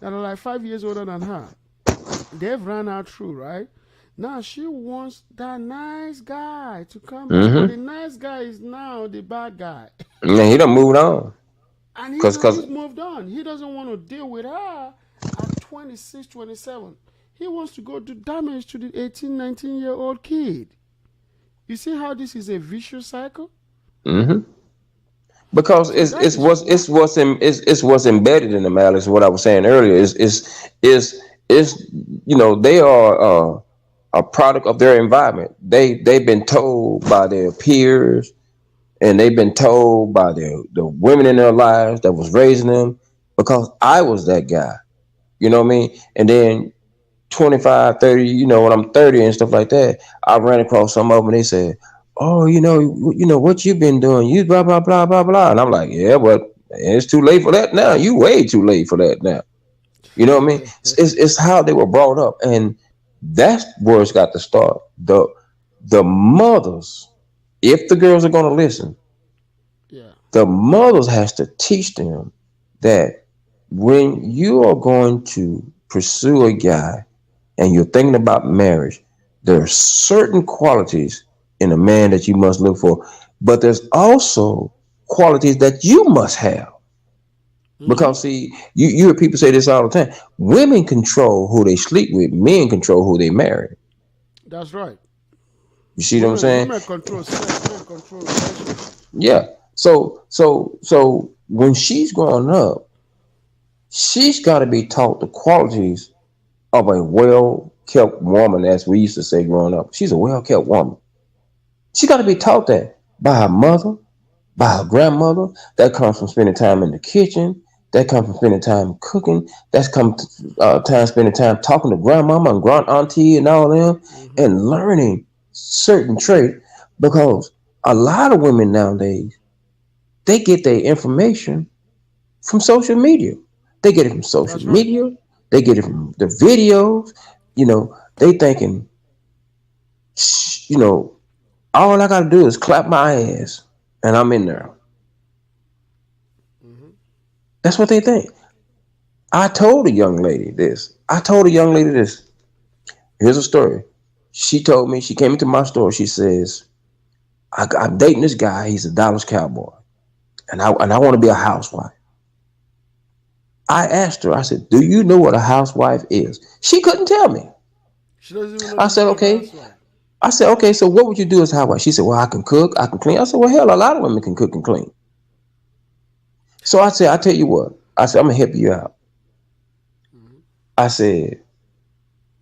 That are like 5 years older than her. They've run her through, right? Now she wants that nice guy to come back, but the nice guy is now the bad guy. he done moved on. And Cause he's moved on. He doesn't want to deal with her at 26, 27. He wants to go do damage to the 18, 19-year-old kid. You see how this is a vicious cycle? hmm because So that is what. it's what's embedded in them, Alex. What I was saying earlier is they are a product of their environment. They've been told by their peers, and they've been told by the women in their lives that was raising them. Because I was that guy, you know what I mean. And then 25, 30, when I'm 30 and stuff like that, I ran across some of them and they said, "Oh, what you been doing? You blah blah blah blah blah." And I'm like, "Yeah, but it's too late for that now. You way too late for that now." You know what I mean? It's how they were brought up, and that's where it's got to start. The mothers, if the girls are gonna listen, Yeah. the mothers has to teach them that when you are going to pursue a guy and you're thinking about marriage, there are certain qualities in a man that you must look for, but there's also qualities that you must have. Mm-hmm. Because see, you hear people say this all the time. Women control who they sleep with, men control who they marry. That's right. You see what I'm saying? Women control sex, men control relationship. Yeah. So when she's growing up, she's got to be taught the qualities of a well kept woman, as we used to say growing up. She's a well kept woman. She got to be taught that by her mother, by her grandmother. That comes from spending time in the kitchen. That comes from spending time cooking. That's come time spending time talking to grandmama and grand auntie and all them, Mm-hmm. and learning certain traits. Because a lot of women nowadays, they get their information from social media. They get it from social That's right. media. They get it from the videos. They thinking, you know, all I gotta do is clap my ass and I'm in there. Mm-hmm. That's what they think. I told a young lady this. I told a young lady this. Here's a story. She told me, she came into my store. She says, I'm dating this guy. He's a Dallas Cowboy. And I want to be a housewife. I asked her, I said, do you know what a housewife is? She couldn't tell me. She doesn't even know I the said, meaning of okay. housewife. I said, okay, so what would you do as a housewife? She said, well, I can cook, I can clean. I said, well, hell, a lot of women can cook and clean. So I said, I tell you what. I said, I'm going to help you out. Mm-hmm. I said,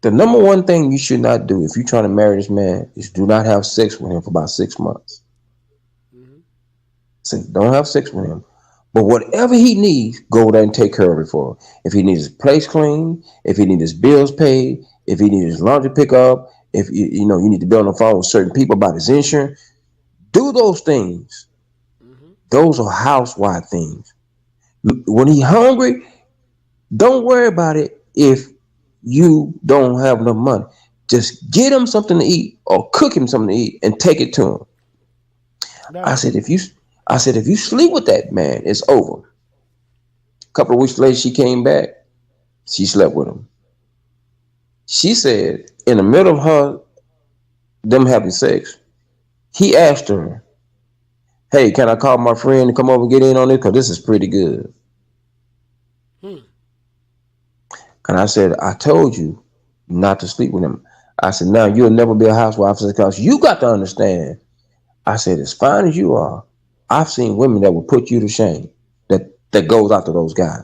the number one thing you should not do if you're trying to marry this man is do not have sex with him for about 6 months. Mm-hmm. Say, don't have sex with him. But whatever he needs, go there and take care of it for him. If he needs his place clean, if he needs his bills paid, if he needs his laundry pick up, if you need to be on the phone with certain people about his insurance, do those things. Mm-hmm. Those are housewife things. When he's hungry, don't worry about it if you don't have enough money. Just get him something to eat or cook him something to eat and take it to him. That's I true. said, if you sleep with that man, it's over. A couple of weeks later, she came back. She slept with him. She said, in the middle of them having sex, he asked her, "Hey, can I call my friend to come over and get in on this? Because this is pretty good." Hmm. And I said, "I told you not to sleep with him." I said, "Now you'll never be a housewife because you got to understand." I said, "As fine as you are, I've seen women that will put you to shame. That goes after those guys."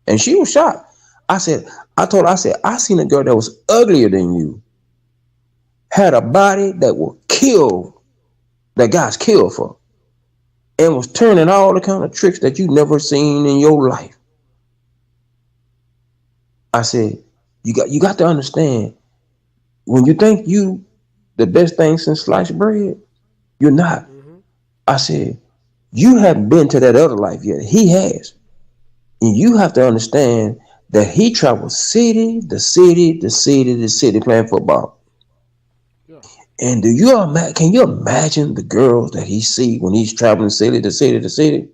And she was shocked. I told her, I said, I seen a girl that was uglier than you, had a body that will kill, that guys kill for, and was turning all the kind of tricks that you never seen in your life. I said, you got to understand, when you think you the best thing since sliced bread, you're not. Mm-hmm. I said, you haven't been to that other life yet. He has. And you have to understand that he travels city to city to city to city playing football. Yeah. And can you imagine the girls that he see when he's traveling city to city to city?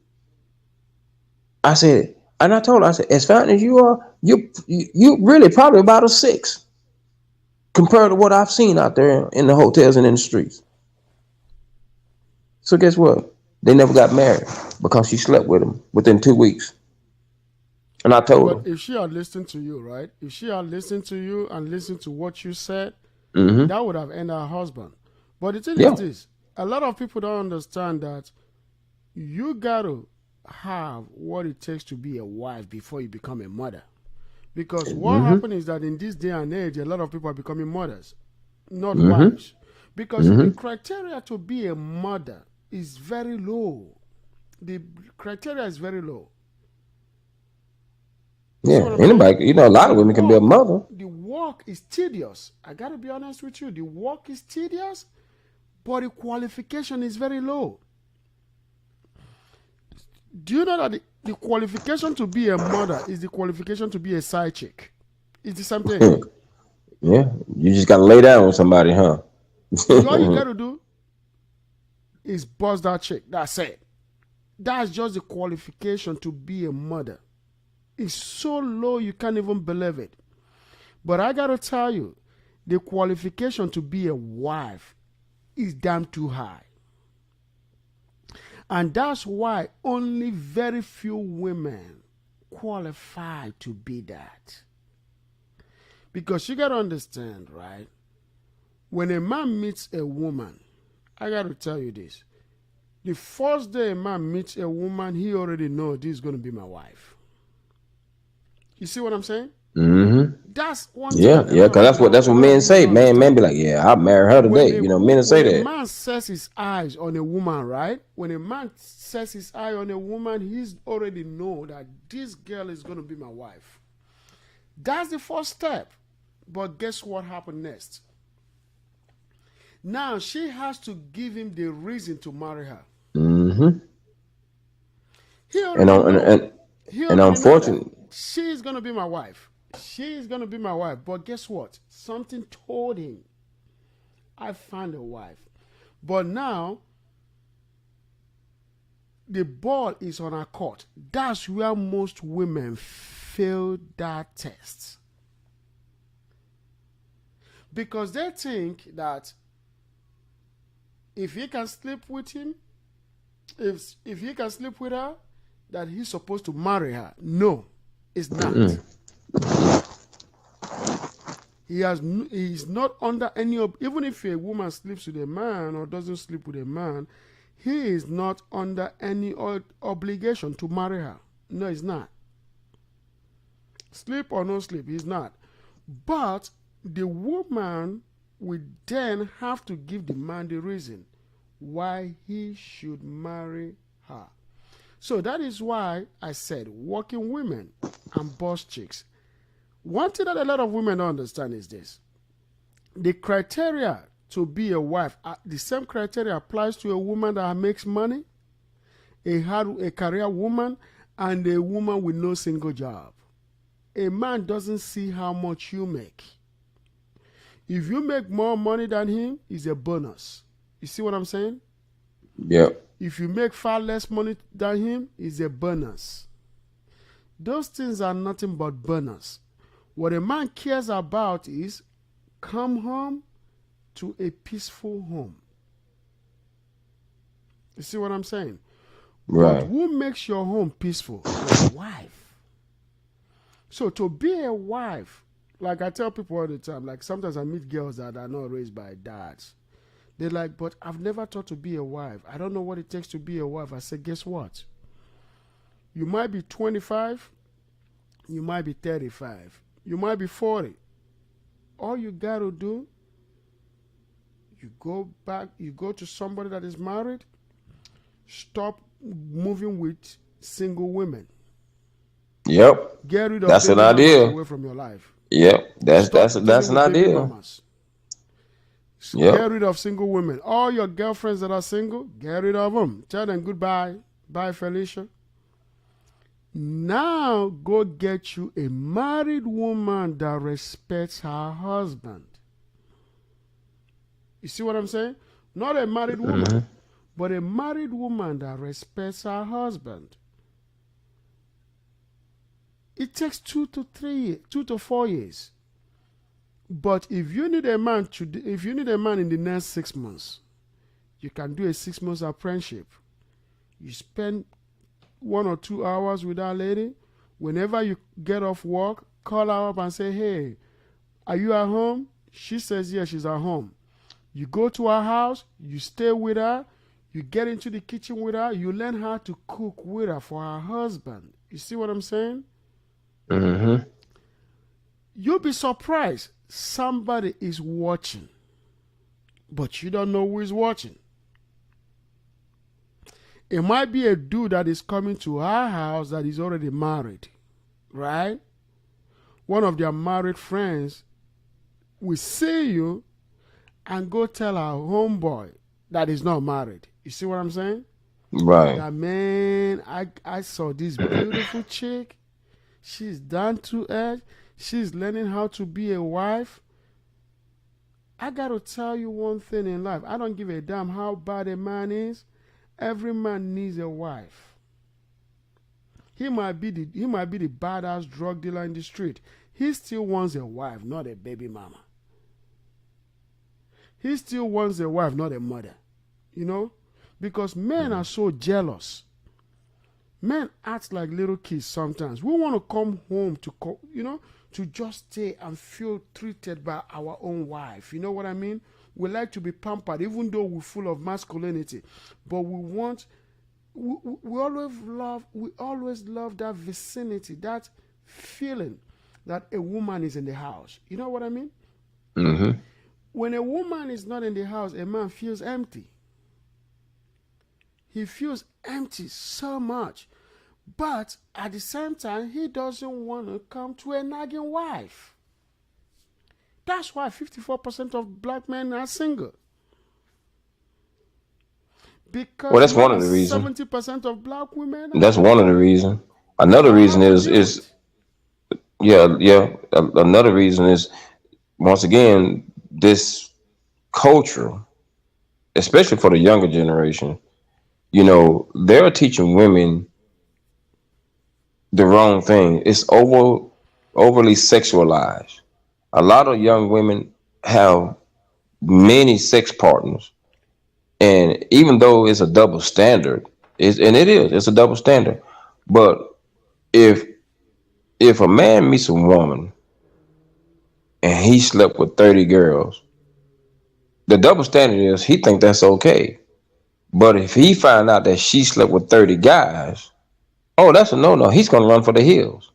I said, and I told her, I said, as fine as you are, you really probably about a six compared to what I've seen out there in the hotels and in the streets. So guess what? They never got married because she slept with him within 2 weeks. And I told But her, if she had listened to you, right? If she had listened to you and listened to what you said, mm-hmm, that would have ended her husband. But the thing is yeah, this: a lot of people don't understand that you gotta have what it takes to be a wife before you become a mother. Because what mm-hmm, happens is that in this day and age, a lot of people are becoming mothers, not mm-hmm, wives. Because the mm-hmm, criteria to be a mother is very low. The criteria is very low. You see yeah. what I'm saying? Anybody, a lot of women can be a mother. The work is tedious. I gotta be honest with you. The work is tedious, but the qualification is very low. Do you know that the qualification to be a mother is the qualification to be a side chick? It's the same thing. Yeah, you just gotta lay down with somebody, huh? All you gotta do is bust that chick. That's it. That's just the qualification to be a mother. It's so low you can't even believe it. But I gotta tell you, the qualification to be a wife is damn too high. And that's why only very few women qualify to be that. Because you gotta understand, right? When a man meets a woman, I gotta tell you this. The first day a man meets a woman, he already knows this is gonna be my wife. You see what I'm saying? Mm-hmm. That's one thing Yeah, that yeah, cause that's a what lot of men women say. don't Man understand. be like, yeah, I'll marry her today. You know, men say When a that. man sets his eyes on a woman, right? When a man sets his eye on a woman, he's already know that this girl is gonna be my wife. That's the first step. But guess what happened next? Now she has to give him the reason to marry her. Mm-hmm. He And already on know. He and already know that unfortunately, she's gonna be my wife. She's gonna be my wife. But guess what? Something told him, I found a wife. But now the ball is on our court. That's where most women fail that test. Because they think that if he can sleep with him, if he can sleep with her, that he's supposed to marry her. No, it's not. He's not under any even if a woman sleeps with a man or doesn't sleep with a man, he is not under any obligation to marry her. No, he's not. Sleep or no sleep, he's not. But the woman will then have to give the man the reason why he should marry her. So that is why I said working women and boss chicks. One thing that a lot of women don't understand is this. The criteria to be a wife, the same criteria applies to a woman that makes money, a career woman, and a woman with no single job. A man doesn't see how much you make. If you make more money than him, it's a bonus. You see what I'm saying? yep. If you make far less money than him, it's a bonus. Those things are nothing but bonus. What a man cares about is come home to a peaceful home. You see what I'm saying? But Right. who makes your home peaceful? Your wife. So to be a wife, like I tell people all the time, like sometimes I meet girls that are not raised by dads. They're like, but I've never thought to be a wife. I don't know what it takes to be a wife. I said, guess what? You might be 25, you might be 35, you might be 40. All you got to do, you go to somebody that is married, stop moving with single women. Yep. Get rid of That's an baby mamas idea. away from your life. Yep. Stop That's dealing an with baby idea. mamas. Get Yep. rid of single women. All your girlfriends that are single, get rid of them. Tell them goodbye. Bye, Felicia. Now go get you a married woman that respects her husband. You see what I'm saying? Not a married woman, but a married woman that respects her husband. It takes 2 to 4 years. But if you need a man in the next 6 months, you can do a 6 months apprenticeship. You spend 1 or 2 hours with that lady. Whenever you get off work, call her up and say, hey, are you at home? She says, yes, she's at home. You go to her house, you stay with her, you get into the kitchen with her, you learn how to cook with her for her husband. You see what I'm saying? Mm-hmm. You'll be surprised. Somebody is watching, but you don't know who is watching. It might be a dude that is coming to our house that is already married, right? One of their married friends will see you and go tell our homeboy that is not married. You see what I'm saying? Right. That man, I saw this beautiful chick. She's down to earth. She's learning how to be a wife. I got to tell you one thing in life. I don't give a damn how bad a man is. Every man needs a wife. He might be the badass drug dealer in the street. He still wants a wife, not a baby mama. He still wants a wife, not a mother. You know? Because men are so jealous. Men act like little kids sometimes. We want to come home to just stay and feel treated by our own wife. You know what I mean? We like to be pampered, even though we're full of masculinity. But we always love that vicinity, that feeling. that a woman is in the house. You know what I mean? Mm-hmm. When a woman is not in the house, a man feels empty. He feels empty so much. But at the same time, he doesn't want to come to a nagging wife. That's why 54% of black men are single. Well, Because that's more one than of the reasons. 70% of black women That's one of the reasons. Another don't reason have a is deal. yeah. Another reason is once again this culture, especially for the younger generation. They're teaching women the wrong thing. It's overly sexualized. A lot of young women have many sex partners, and even though it's a double standard, it's a double standard. But if if a man meets a woman and he slept with 30 girls, the double standard is he think that's okay. But if he find out that she slept with 30 guys, oh, that's a no no. He's gonna run for the hills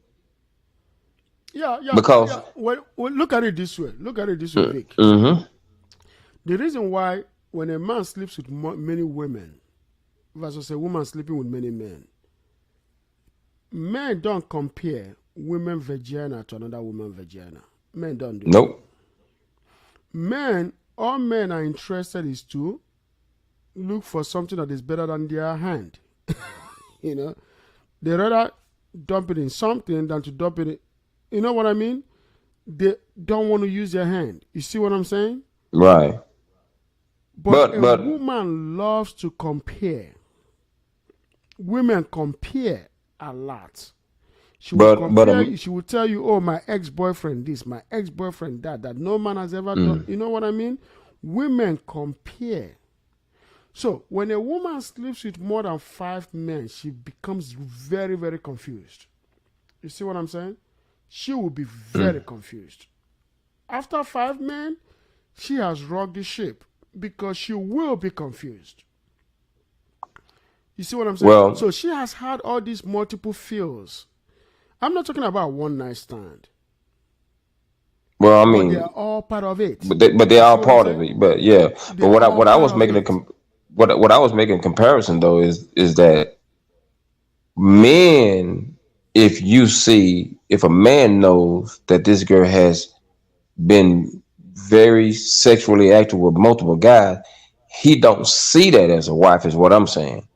Yeah, yeah, because yeah. Well, look at it this way. Look at it this way, Vic. mm-hmm, The reason why when a man sleeps with many women versus a woman sleeping with many men, men don't compare women vagina to another woman vagina. Men don't do that. nope, Men, all men are interested is to look for something that is better than their hand. You know, they rather dump it in something than to dump it in, you know what I mean? They don't want to use their hand. You see what I'm saying? right. But But a but woman loves to compare. Women compare a lot. She will but compare you. She will tell you, "Oh, my ex-boyfriend this, my ex-boyfriend that, that no man has ever done." You know what I mean? Women compare. So when a woman sleeps with more than 5 men, she becomes very, very confused. You see what I'm saying? She will be very confused. After 5 men, she has rocked the ship because she will be confused. You see what I'm saying? well, So she has had all these multiple feels. I'm not talking about one night stand, well, I but they mean, are all part of it. but they You see are what I'm part of saying? it. But yeah, but They're all what I part was of making it. what I was making a comparison though is that men, if a man knows that this girl has been very sexually active with multiple guys, he don't see that as a wife. Is what I'm saying.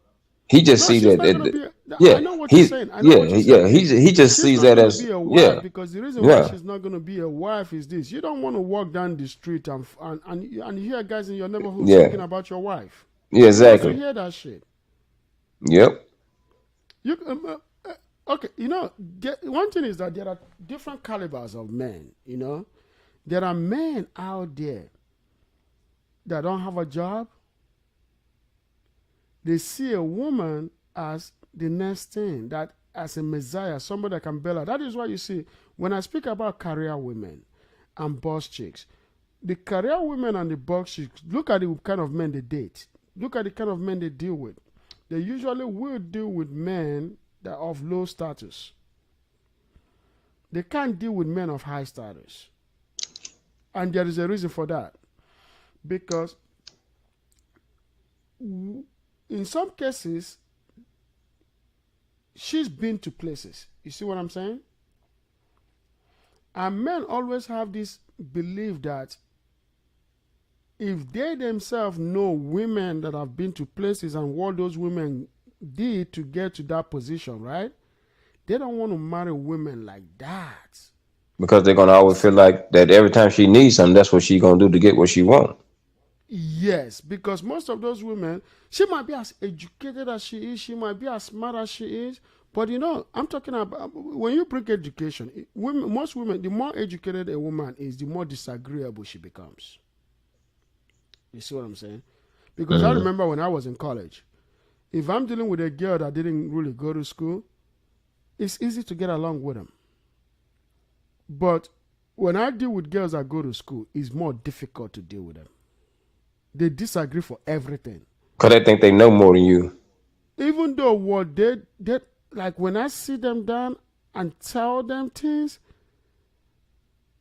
He just No, sees she's that. not gonna be. Yeah, I know what you're he saying. I know yeah what you're saying, yeah Vic. he just She's sees not that gonna as be a wife yeah because the reason why yeah she's not gonna be a wife is this: you don't want to walk down the street and you hear guys in your neighborhood yeah speaking about your wife. yeah Who wants to exactly. hear that shit? Yep. You okay? You know, one thing is that there are different calibers of men. You know, there are men out there that don't have a job. They see a woman as the next thing, that as a messiah, somebody that can bail out. That is why you see, when I speak about career women and boss chicks, the career women and the boss chicks, look at the kind of men they date. Look at the kind of men they deal with. They usually will deal with men that are of low status. They can't deal with men of high status. And there is a reason for that. Because in some cases, she's been to places. You see what I'm saying? And men always have this belief that if they themselves know women that have been to places and what those women did to get to that position, right? They don't want to marry women like that. Because they're gonna You always feel see? like that every time she needs something, that's what she gonna do to get what she want. Yes, because most of those women, she might be as educated as she is, she might be as smart as she is, but you know, I'm talking about when you bring education, most women, the more educated a woman is, the more disagreeable she becomes. You see what I'm saying? Because I Mm-hmm. remember when I was in college, if I'm dealing with a girl that didn't really go to school, it's easy to get along with them. But when I deal with girls that go to school, it's more difficult to deal with them. They disagree for everything. Cause they think they know more than you. Even though what they like when I sit them down and tell them things,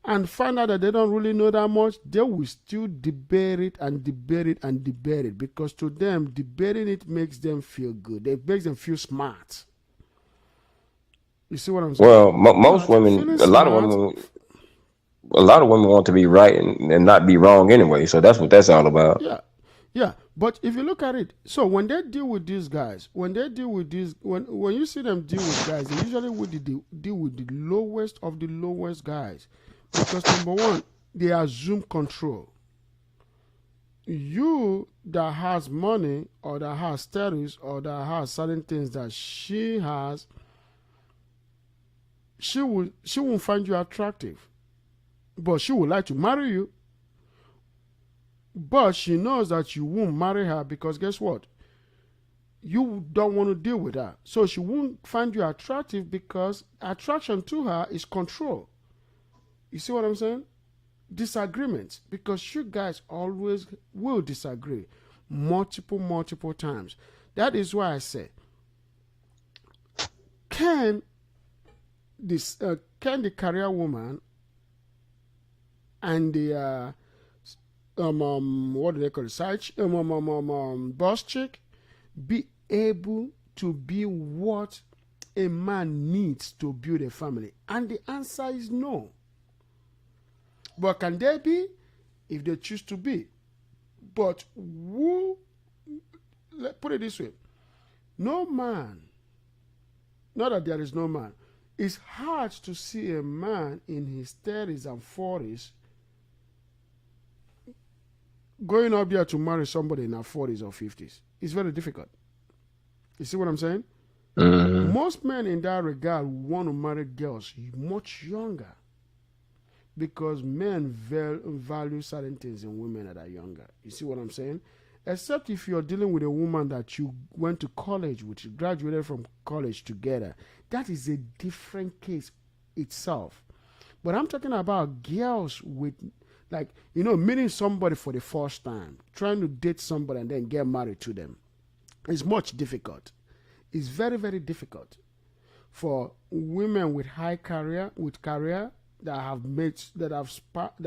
and find out that they don't really know that much, they will still debate it and debate it and debate it, because to them, debating it makes them feel good. It makes them feel smart. You see what I'm saying? Well, most Smart. women, Feeling smart. a lot of women want to be right and not be wrong anyway. So that's what that's all about. Yeah. Yeah. But if you look at it, so when they deal with these guys, when they deal with these, when you see them deal with guys, they usually would deal with the lowest of the lowest guys. Because number one, they assume control. You that has money or that has status or that has certain things that she has, she won't find you attractive, but she would like to marry you. But she knows that you won't marry her because guess what? You don't want to deal with her. So she won't find you attractive because attraction to her is control. You see what I'm saying? Disagreements, because you guys always will disagree multiple times. That is why I say, can can the career woman and the what do they call it, boss chick be able to be what a man needs to build a family? And the answer is no. But can they be? If they choose to be. But let's put it this way, no man, not that there is no man, it's hard to see a man in his 30s and 40s going up there to marry somebody in her 40s or 50s. It's very difficult. You see what I'm saying? Mm-hmm. Most men in that regard want to marry girls much younger, because men value certain things in women that are younger. You see what I'm saying? Except if you're dealing with a woman that you went to college with, you graduated from college together. That is a different case itself. But I'm talking about girls with, like, meeting somebody for the first time, trying to date somebody and then get married to them. It's much difficult. It's very, very difficult for women with career that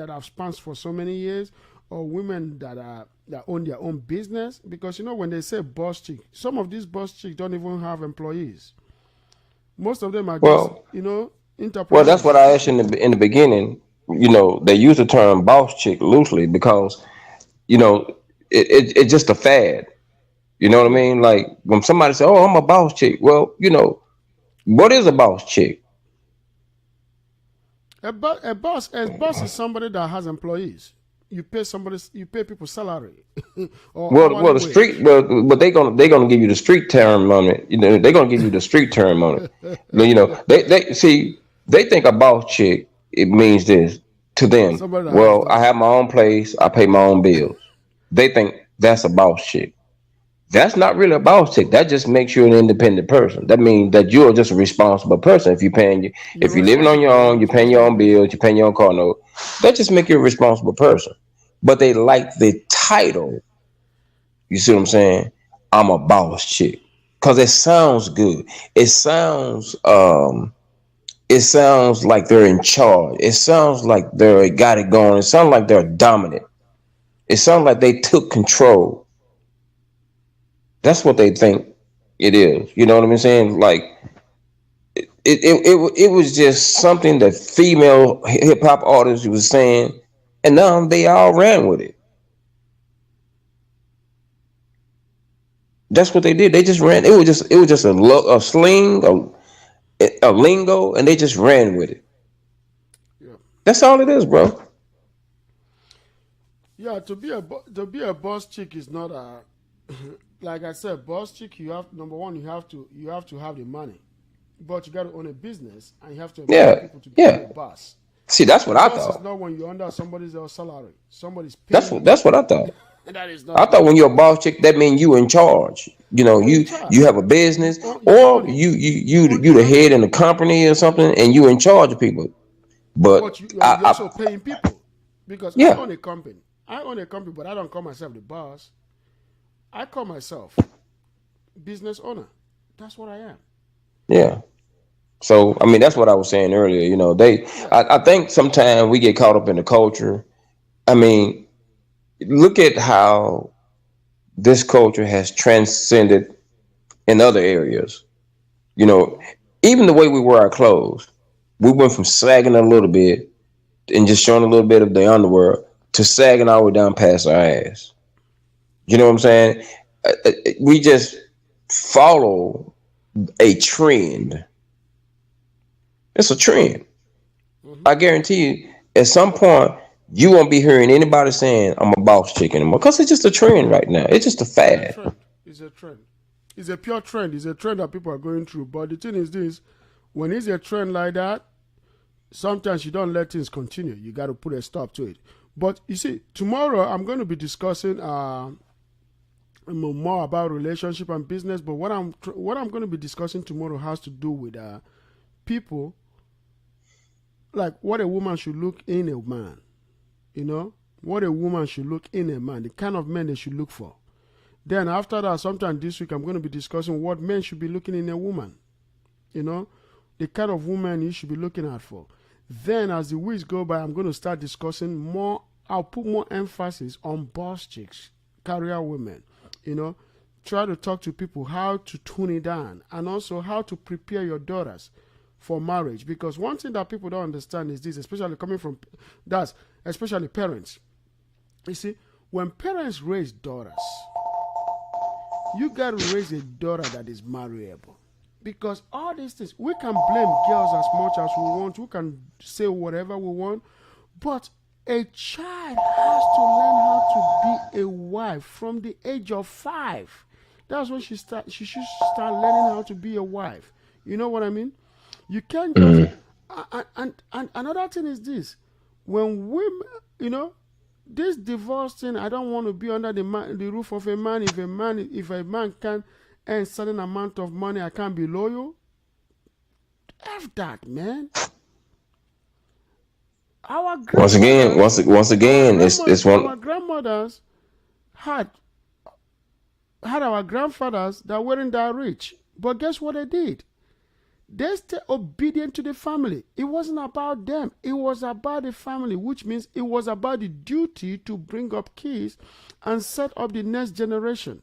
have spans for so many years, or women that own their own business. Because when they say boss chick, some of these boss chicks don't even have employees. Most of them are just Well, that's what entrepreneurs. I asked in the beginning. They use the term boss chick loosely because you know it's just a fad. You know what I Yeah. mean? Like when somebody say, "Oh, I'm a boss chick," well, what is a boss chick? A boss is somebody that has employees. You pay people salary or Well, hourly the street, wage. but they gonna give you the street term on it. They're gonna give you the street term on it. They see they think a boss chick it means this to them. Somebody that has Well, I that. have my own place, I pay my own bills. They think that's a boss chick. That's not really a boss chick. That just makes you an independent person. That means that you're just a responsible person. You're If you're living on your responsible. You're own, you're paying your own responsible. bills, you're paying your own car note. That just make you a responsible person. But they like the title. You see what I'm saying? I'm a boss chick because it sounds good. It sounds it sounds like they're in charge. It sounds like they got it going. It sounds like they're dominant. It sounds like they took control. That's what they think it is. You know what I'm saying? Like it was just something that female hip hop artists was saying, and now they all ran with it. That's what they did. They just ran. It was just a sling, a lingo, and they just ran with it. Yeah. That's all it is, bro. Yeah. To be a boss chick is not a like I said, boss chick. You have, number one, you have to have the money, but you got to own a business and you have to employ Yeah, people to become yeah. a boss. See, that's what A I boss is thought. not when you're under somebody's else salary. Somebody's That's paying what you. that's what I thought. That is I not thought it. when you're a boss chick, that means you in charge. You're in You charge. have a business, You or own it. you the head in a company or something, and you in charge of people. But But you're also paying people, because I yeah, own a company. I own a company, but I don't call myself the boss. I call myself business owner. That's what I am. yeah. So I mean, that's what I was saying earlier. You know, Yeah. I think sometimes we get caught up in the culture. I mean, look at how this culture has transcended in other areas. You know, Mm-hmm. even the way we wear our clothes, we went from sagging a little bit and just showing a little bit of the underwear to sagging all the way down past our ass. You know what I'm saying? We just follow a trend. It's a trend. Mm-hmm. I guarantee you, at some point, you won't be hearing anybody saying I'm a boss chick anymore because it's just a trend right now. It's just a It's a fad. trend. It's a trend. It's a pure trend. It's a trend that people are going through. But the thing is this: when it's a trend like that, sometimes you don't let things continue. You got to put a stop to it. But you see, tomorrow I'm going to be discussing more about relationship and business. But what I'm going to be discussing tomorrow has to do with people, like what a woman should look in a man. You know what a woman should look in a man, the kind of men they should look for. Then after that, sometime this week, I'm going to be discussing what men should be looking in a woman. You know, the kind of woman you should be looking out for. Then as the weeks go by, I'm going to start discussing more. I'll put more emphasis on boss chicks, career women. You know, try to talk to people how to tune it down and also how to prepare your daughters for marriage. Because one thing that people don't understand is this, especially coming from that's especially parents. You see, when parents raise daughters, you got to raise a daughter that is marriable. Because all these things, we can blame girls as much as we want, we can say whatever we want, but a child has to learn how to be a wife from the age of 5. That's when she should start learning how to be a wife. You know what I mean? You can't just Mm-hmm. and another thing is this: when women, you know, this divorce thing, I don't want to be under the roof of a man. If a man can earn certain amount of money, I can't be loyal. F that, man. Our Once again, grandmothers, once our again, grandmothers, it's one. our grandmothers had had our grandfathers that weren't that rich. But guess what they did? They stay obedient to the family. It wasn't about them. It was about the family, which means it was about the duty to bring up kids and set up the next generation.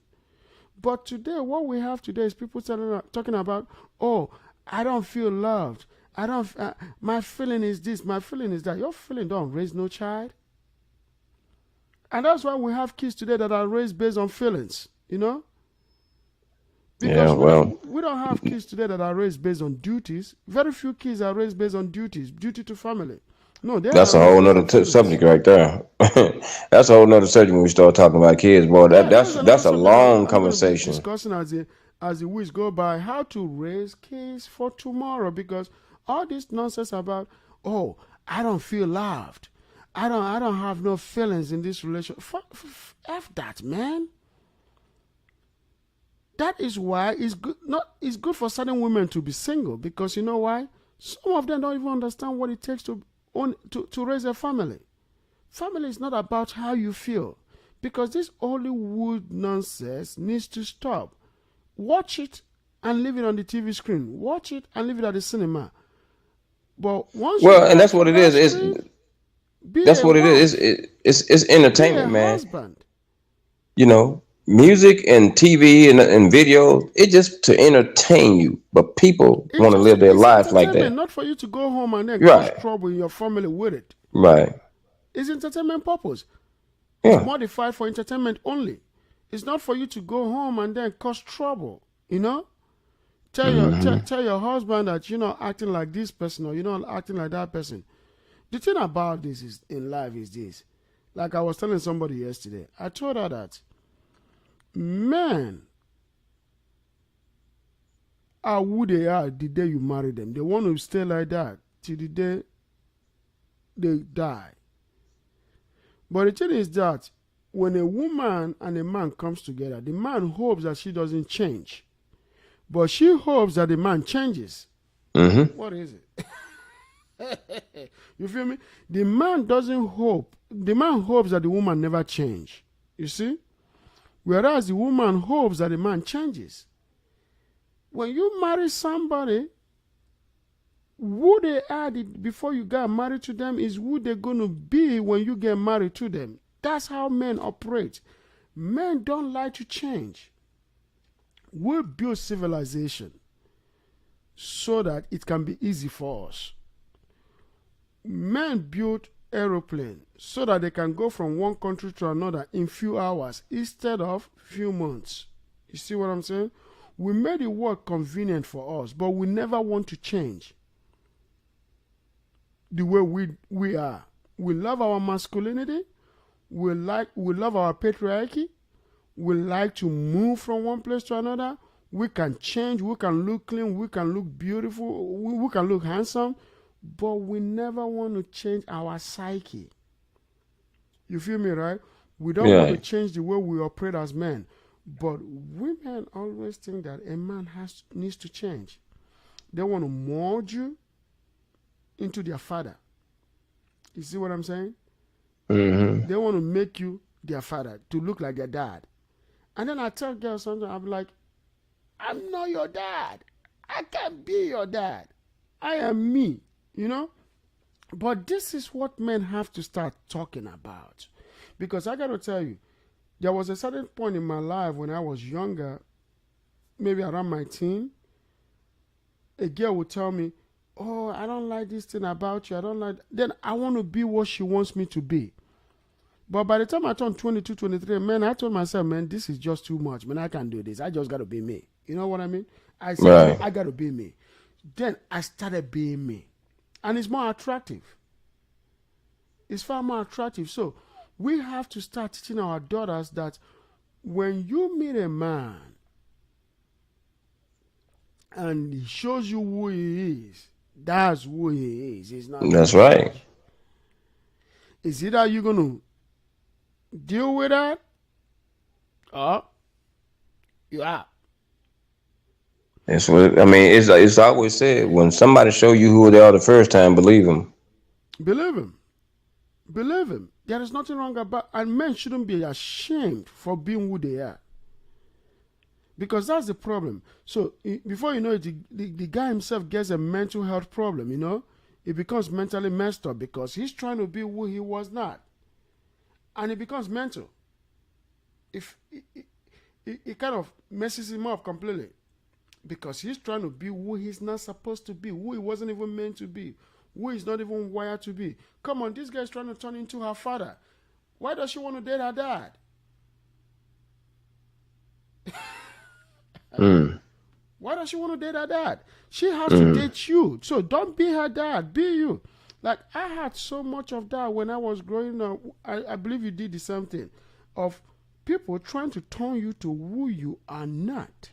But today, what we have today is people talking about, oh, I don't feel loved. I don't. My feeling is this. My feeling is that. Your feeling don't raise no child, and that's why we have kids today that are raised based on feelings. You know, Yeah, because we well, don't we don't have kids today that are raised based on duties. Very few kids are raised based on duties, duty to family. No, they are that's a raised whole based nother on feelings. subject right there. That's a whole nother subject when we start talking about kids, boy. Yeah, that's another That's a subject long I'm going to be conversation. discussing as the weeks go by. How to raise kids for tomorrow, because all this nonsense about, oh, I don't feel loved, I don't have no feelings in this relationship. F that, man. That is why it's good for certain women to be single, because you know why? Some of them don't even understand what it takes to raise a family. Family is not about how you feel, because this Hollywood nonsense needs to stop. Watch it and leave it on the TV screen. Watch it and leave it at the cinema. But once you Well, and get that's to what it that is. screen, be That's a what it is. wife, It's be a entertainment, man. husband. You know, music and TV and video. It just to entertain you, but people want to live their It's life like entertainment, that. not for you to go home and then cause Right, trouble in your family with it. right. It's entertainment purpose. It's Yeah. modified for entertainment only. It's not for you to go home and then cause trouble. You know, Hmm. tell your husband that you're not acting like this person or you're not acting like that person. The thing about this is in life is this. Like I was telling somebody yesterday, I told her that men are who they are the day you marry them. They want to stay like that till the day they die. But the thing is that when a woman and a man comes together, the man hopes that she doesn't change, but she hopes that the man changes. Hmm. What is it? You feel me? The man doesn't hope. The man hopes that the woman never change. You see? Whereas the woman hopes that the man changes. When you marry somebody, who they are before you got married to them is who they're going to be when you get married to them. That's how men operate. Men don't like to change. We build civilization so that it can be easy for us. Men build aeroplane so that they can go from one country to another in few hours instead of few months. You see what I'm saying? We made it work convenient for us, but we never want to change the way we are. We love our masculinity. We love our patriarchy. We like to move from one place to another. We can change. We can look clean. We can look beautiful. We can look handsome. But we never want to change our psyche. You feel me, right? We don't want to change the way we operate as men. But women always think that a man needs to change. They want to mold you into their father. You see what I'm saying? Mm-hmm. They want to make you their father, to look like their dad. And then I tell girls something, I'm like, I'm not your dad. I can't be your dad. I am me, you know? But this is what men have to start talking about. Because I got to tell you, there was a certain point in my life when I was younger, maybe around my teen, a girl would tell me, oh, I don't like this thing about you. I don't like. Then I want to be what she wants me to be. But by the time I turned 22, 23, man, I told myself, man, this is just too much. Man, I can't do this. I just got to be me. You know what I mean? I said, I got to be me. Then I started being me. And it's more attractive. It's far more attractive. So we have to start teaching our daughters that when you meet a man and he shows you who he is, that's who he is. He's not. That's right. Is either you're going to deal with that or you out. That's what I mean. It's always said, when somebody show you who they are the first time, believe them. Believe him. Believe him. There is nothing wrong about, and men shouldn't be ashamed for being who they are. Because that's the problem. So before you know it, the guy himself gets a mental health problem, you know. He becomes mentally messed up because he's trying to be who he was not. And it becomes mental. If it kind of messes him up completely. Because he's trying to be who he's not supposed to be, who he wasn't even meant to be, who he's not even wired to be. Come on, this guy's trying to turn into her father. Why does she want to date her dad? Why does she want to date her dad? She has to date you. So don't be her dad. Be you. Like, I had so much of that when I was growing up. I believe you did the same thing. Of people trying to turn you to who you are not.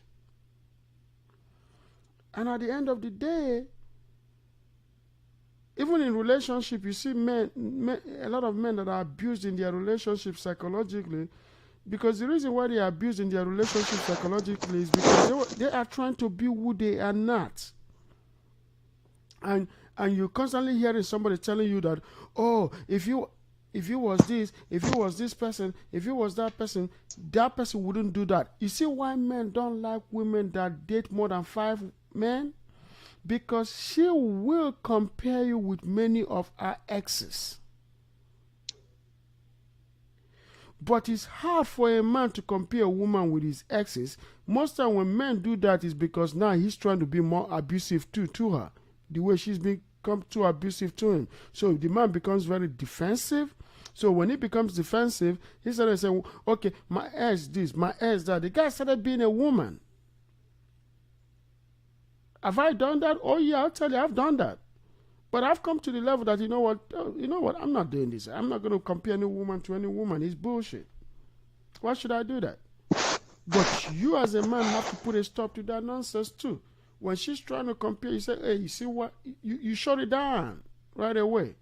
And at the end of the day, even in relationship, you see men, a lot of men that are abused in their relationship psychologically, because the reason why they are abused in their relationship psychologically is because they are trying to be who they are not. And you're constantly hearing somebody telling you that, oh, if you was this, if you was this person, if you was that person wouldn't do that. You see why men don't like women that date more than 5 men? Because she will compare you with many of her exes. But it's hard for a man to compare a woman with his exes. Most time when men do that is because now he's trying to be more abusive to her. The way she's become too abusive to him. So the man becomes very defensive. So when he becomes defensive, he started saying, okay, my ex this, my ex that. The guy started being a woman. Have I done that? Oh yeah, I'll tell you, I've done that. But I've come to the level that, you know what, I'm not doing this. I'm not going to compare any woman to any woman. It's bullshit. Why should I do that? But you as a man have to put a stop to that nonsense too. When she's trying to compare, you say, hey, you see what? You shut it down right away.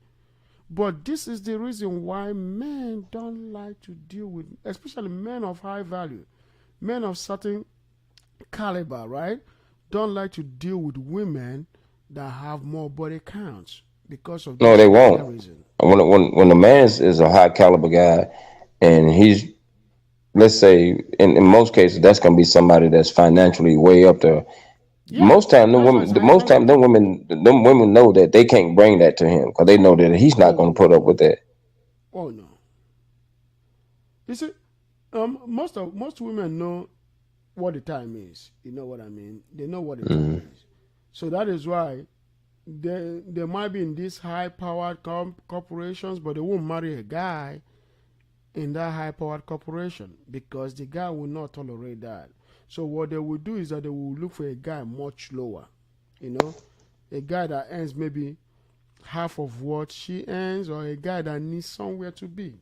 But this is the reason why men don't like to deal with, especially men of high value, men of certain caliber, right? Don't like to deal with women that have more body counts because of No, they won't. reason. When the man is a high caliber guy, and he's, let's say, in most cases, that's gonna be somebody that's financially way up there. Yeah, that's why I say Most time, them women know that they can't bring that to him because they know that he's not going to put up with oh, that. oh no. You see, most women know what the time is. You know what I mean? They know what the time Mm. is. So that is why they might be in these high-powered corporations, but they won't marry a guy in that high-powered corporation because the guy will not tolerate that. So what they will do is that they will look for a guy much lower, you know, a guy that earns maybe half of what she earns, or a guy that needs somewhere to be.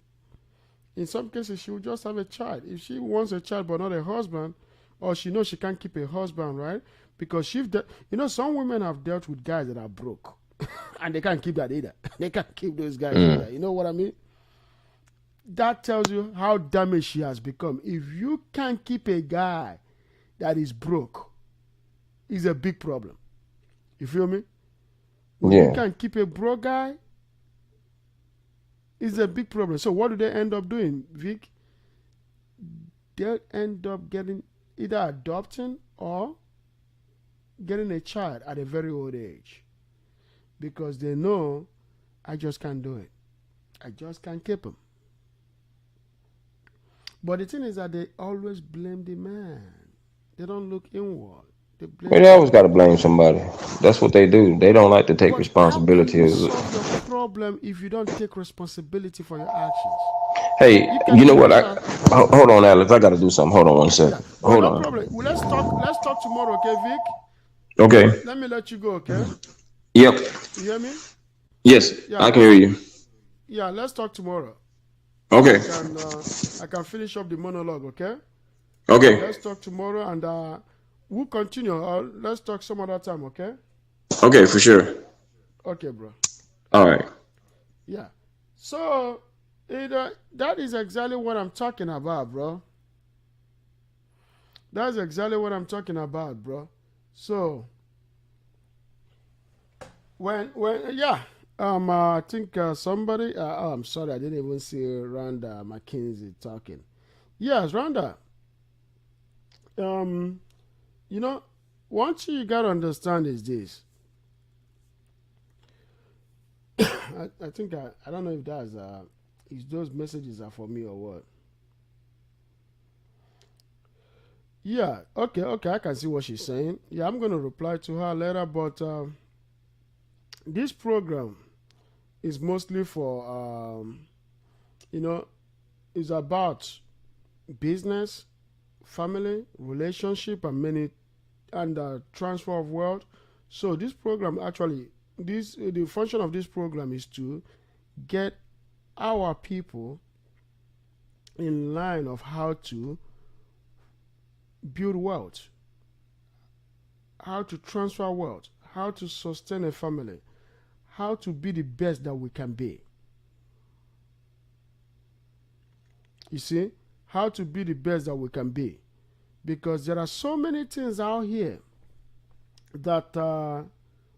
In some cases, she will just have a child. If she wants a child but not a husband, or she knows she can't keep a husband, right? Because some women have dealt with guys that are broke, and they can't keep that either. They can't keep those guys either. Mm. You know what I mean? That tells you how damaged she has become. If you can't keep a guy that is broke, it's a big problem. You feel me? When you Yeah. can't keep a broke guy, it's a big problem. So what do they end up doing, Vic? They'll end up getting either adopting or getting a child at a very old age because they know I just can't do it. I just can't keep him. But the thing is that they always blame the man. They don't look inward. They Well, blame they the always got to woman. blame somebody. That's what they do. They don't like to take But how can responsibility. you solve your problem if you don't take responsibility for your actions? Hey, You can you know what? never. Hold on, Alex. I got to do something. Hold on one Yeah, second. but Hold no on. problem. Well, let's talk. Let's talk tomorrow, okay, Vic? Okay. Let me let you go, okay? Yep. You hear me? Yes, Yeah, I can hear let's. you. Yeah, let's talk tomorrow so Okay. I can finish up the monologue, okay? Yeah, Okay. let's talk tomorrow and we'll continue. Let's talk some other time, okay? Okay, for sure. Okay, bro. All right. Yeah. So that is exactly what I'm talking about, bro. That's exactly what I'm talking about, bro. So when yeah, I think somebody. Oh, I'm sorry, I didn't even see Randa McKinsey talking. Yes, Randa. Um, you know, one thing you gotta understand is this. I think I don't know if that's if those messages are for me or what. Yeah, okay, I can see what she's saying. Yeah, I'm gonna reply to her later, but this program is mostly for you know, is about business, family, relationship, and many and transfer of wealth. So this program actually, this the function of this program is to get our people in line of how to build wealth, how to transfer wealth, how to sustain a family, how to be the best that we can be. You see, how to be the best that we can be. Because there are so many things out here that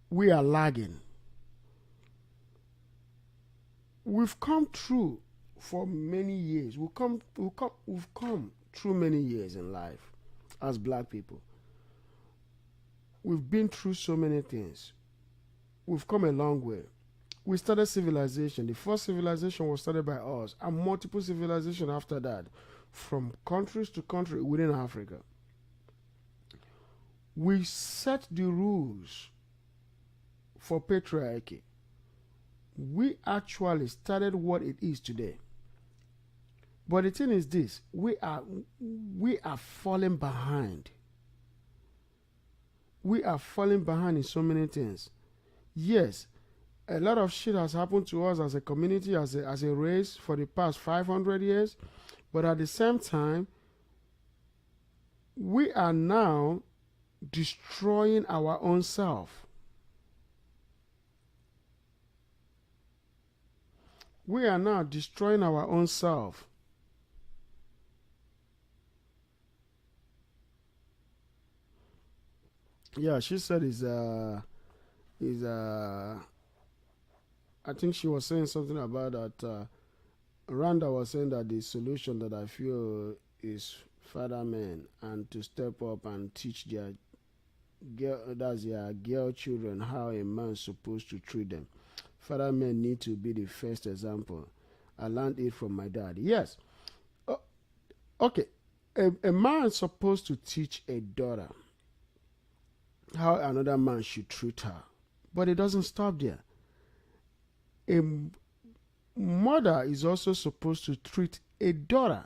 we are lagging. We've come through for many years. We've come through many years in life as black people. We've been through so many things. We've come a long way. We started civilization. The first civilization was started by us, and multiple civilizations after that, from countries to country within Africa. We set the rules for patriarchy. We actually started what it is today. But the thing is this, we are falling behind. We are falling behind in so many things. Yes, a lot of shit has happened to us as a community, as a race for the past 500 years. But at the same time, we are now destroying our own self. We are now destroying our own self. Yeah, she said I think she was saying something about that. Randa was saying that the solution that I feel is father men and to step up and teach their girl children, how a man's supposed to treat them. Father men need to be the first example. I learned it from my dad. Yes. O- okay. A man is supposed to teach a daughter how another man should treat her. But it doesn't stop there. A mother is also supposed to treat a daughter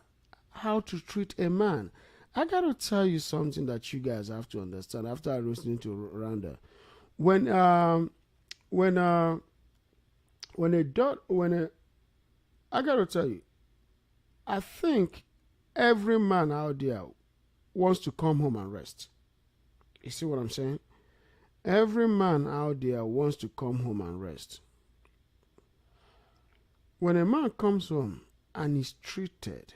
how to treat a man. I gotta tell you something that you guys have to understand after listening to Randa. When when uh when a daughter when a I gotta tell you, I think every man out there wants to come home and rest. You see what I'm saying? Every man out there wants to come home and rest. When a man comes home and is treated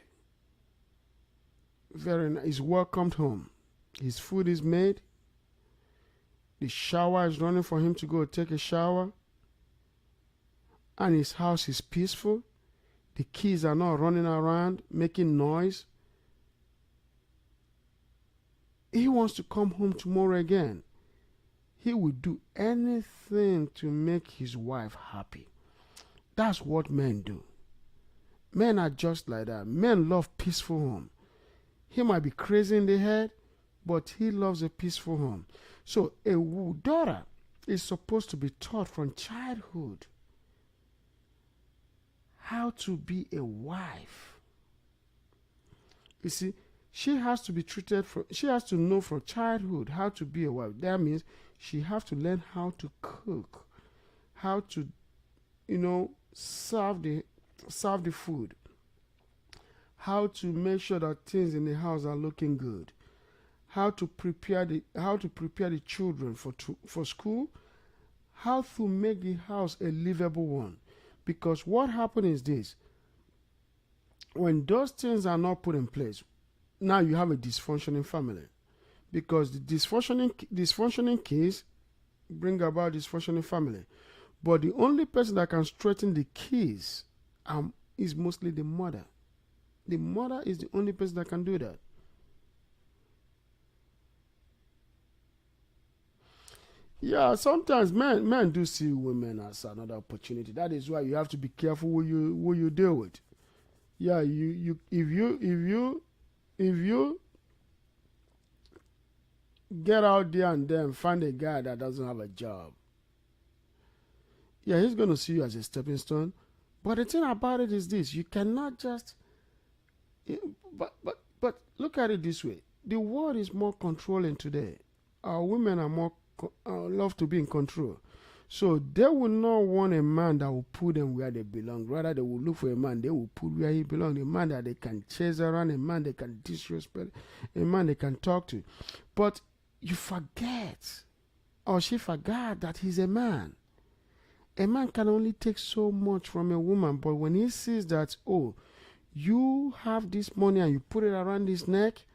very nice, is welcomed home, his food is made, the shower is running for him to go take a shower, and his house is peaceful, the kids are not running around making noise, he wants to come home tomorrow again. He will do anything to make his wife happy. That's what men do. Men are just like that. Men love peaceful home. He might be crazy in the head, but he loves a peaceful home. So a daughter is supposed to be taught from childhood how to be a wife. You see, she has to be treated from, she has to know from childhood how to be a wife. That means she has to learn how to cook, how to, serve the food, how to make sure that things in the house are looking good, how to prepare the children for school, how to make the house a livable one. Because what happens is this: when those things are not put in place, now you have a dysfunctioning family. Because the dysfunctioning kids bring about dysfunctioning family. But the only person that can straighten the kids is mostly the mother. The mother is the only person that can do that. Yeah, sometimes men do see women as another opportunity. That is why you have to be careful who you deal with. Yeah, you if you get out there and then find a guy that doesn't have a job, yeah, he's gonna see you as a stepping stone. But the thing about it is this: you cannot just. But look at it this way: the world is more controlling today. Our women are more love to be in control. So they will not want a man that will put them where they belong. Rather, they will look for a man they will put where he belongs. A man that they can chase around, a man they can disrespect, a man they can talk to. But you forget, or she forgot, that he's a man. A man can only take so much from a woman, but when he sees that, oh, you have this money and you put it around his neck,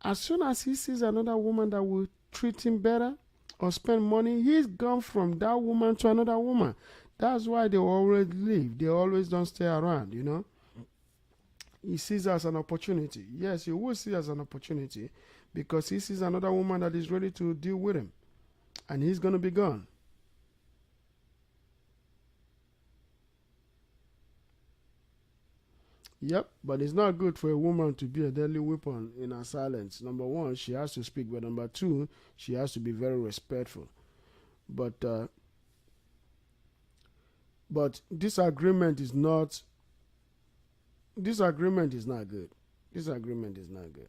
as soon as he sees another woman that will treat him better or spend money, he's gone from that woman to another woman. That's why they always leave. They always don't stay around. He sees it as an opportunity. Yes, he will see it as an opportunity because he sees another woman that is ready to deal with him. And he's going to be gone. Yep, but it's not good for a woman to be a deadly weapon in her silence. Number one, she has to speak, but number two, she has to be very respectful. But disagreement is not. Disagreement is not good. Disagreement is not good.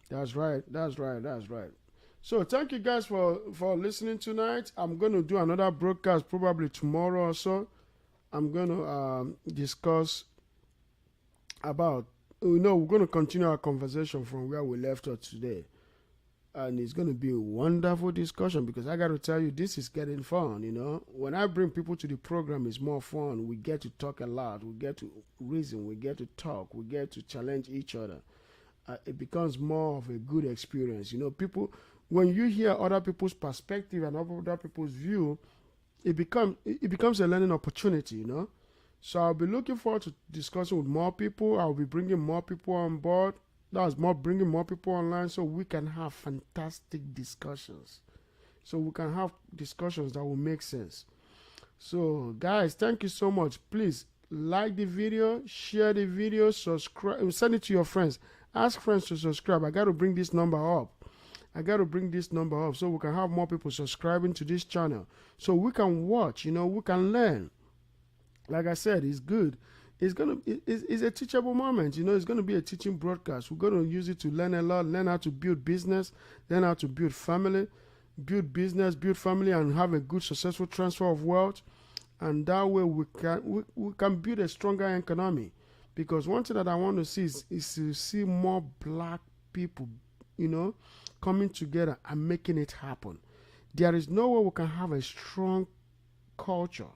That's right. That's right. That's right. So thank you guys for listening tonight. I'm going to do another broadcast probably tomorrow or so. I'm going to discuss about, we're going to continue our conversation from where we left off today. And it's going to be a wonderful discussion because I got to tell you, this is getting fun. When I bring people to the program, it's more fun. We get to talk a lot. We get to reason. We get to talk. We get to challenge each other. It becomes more of a good experience. People, when you hear other people's perspective and other people's view, it becomes a learning opportunity. So I'll be looking forward to discussing with more people. I'll be bringing more people on board. That's more bringing more people online so we can have fantastic discussions. So we can have discussions that will make sense. So guys, thank you so much. Please like the video, share the video, subscribe, send it to your friends. Ask friends to subscribe. I got to bring this number up. I got to bring this number up so we can have more people subscribing to this channel. So we can watch, we can learn. Like I said, it's good. It's a teachable moment. It's gonna be a teaching broadcast. We're gonna use it to learn a lot, learn how to build business, learn how to build family, build business, build family, and have a good, successful transfer of wealth. And that way we can build a stronger economy. Because one thing that I want to see is to see more black people, coming together and making it happen. There is no way we can have a strong culture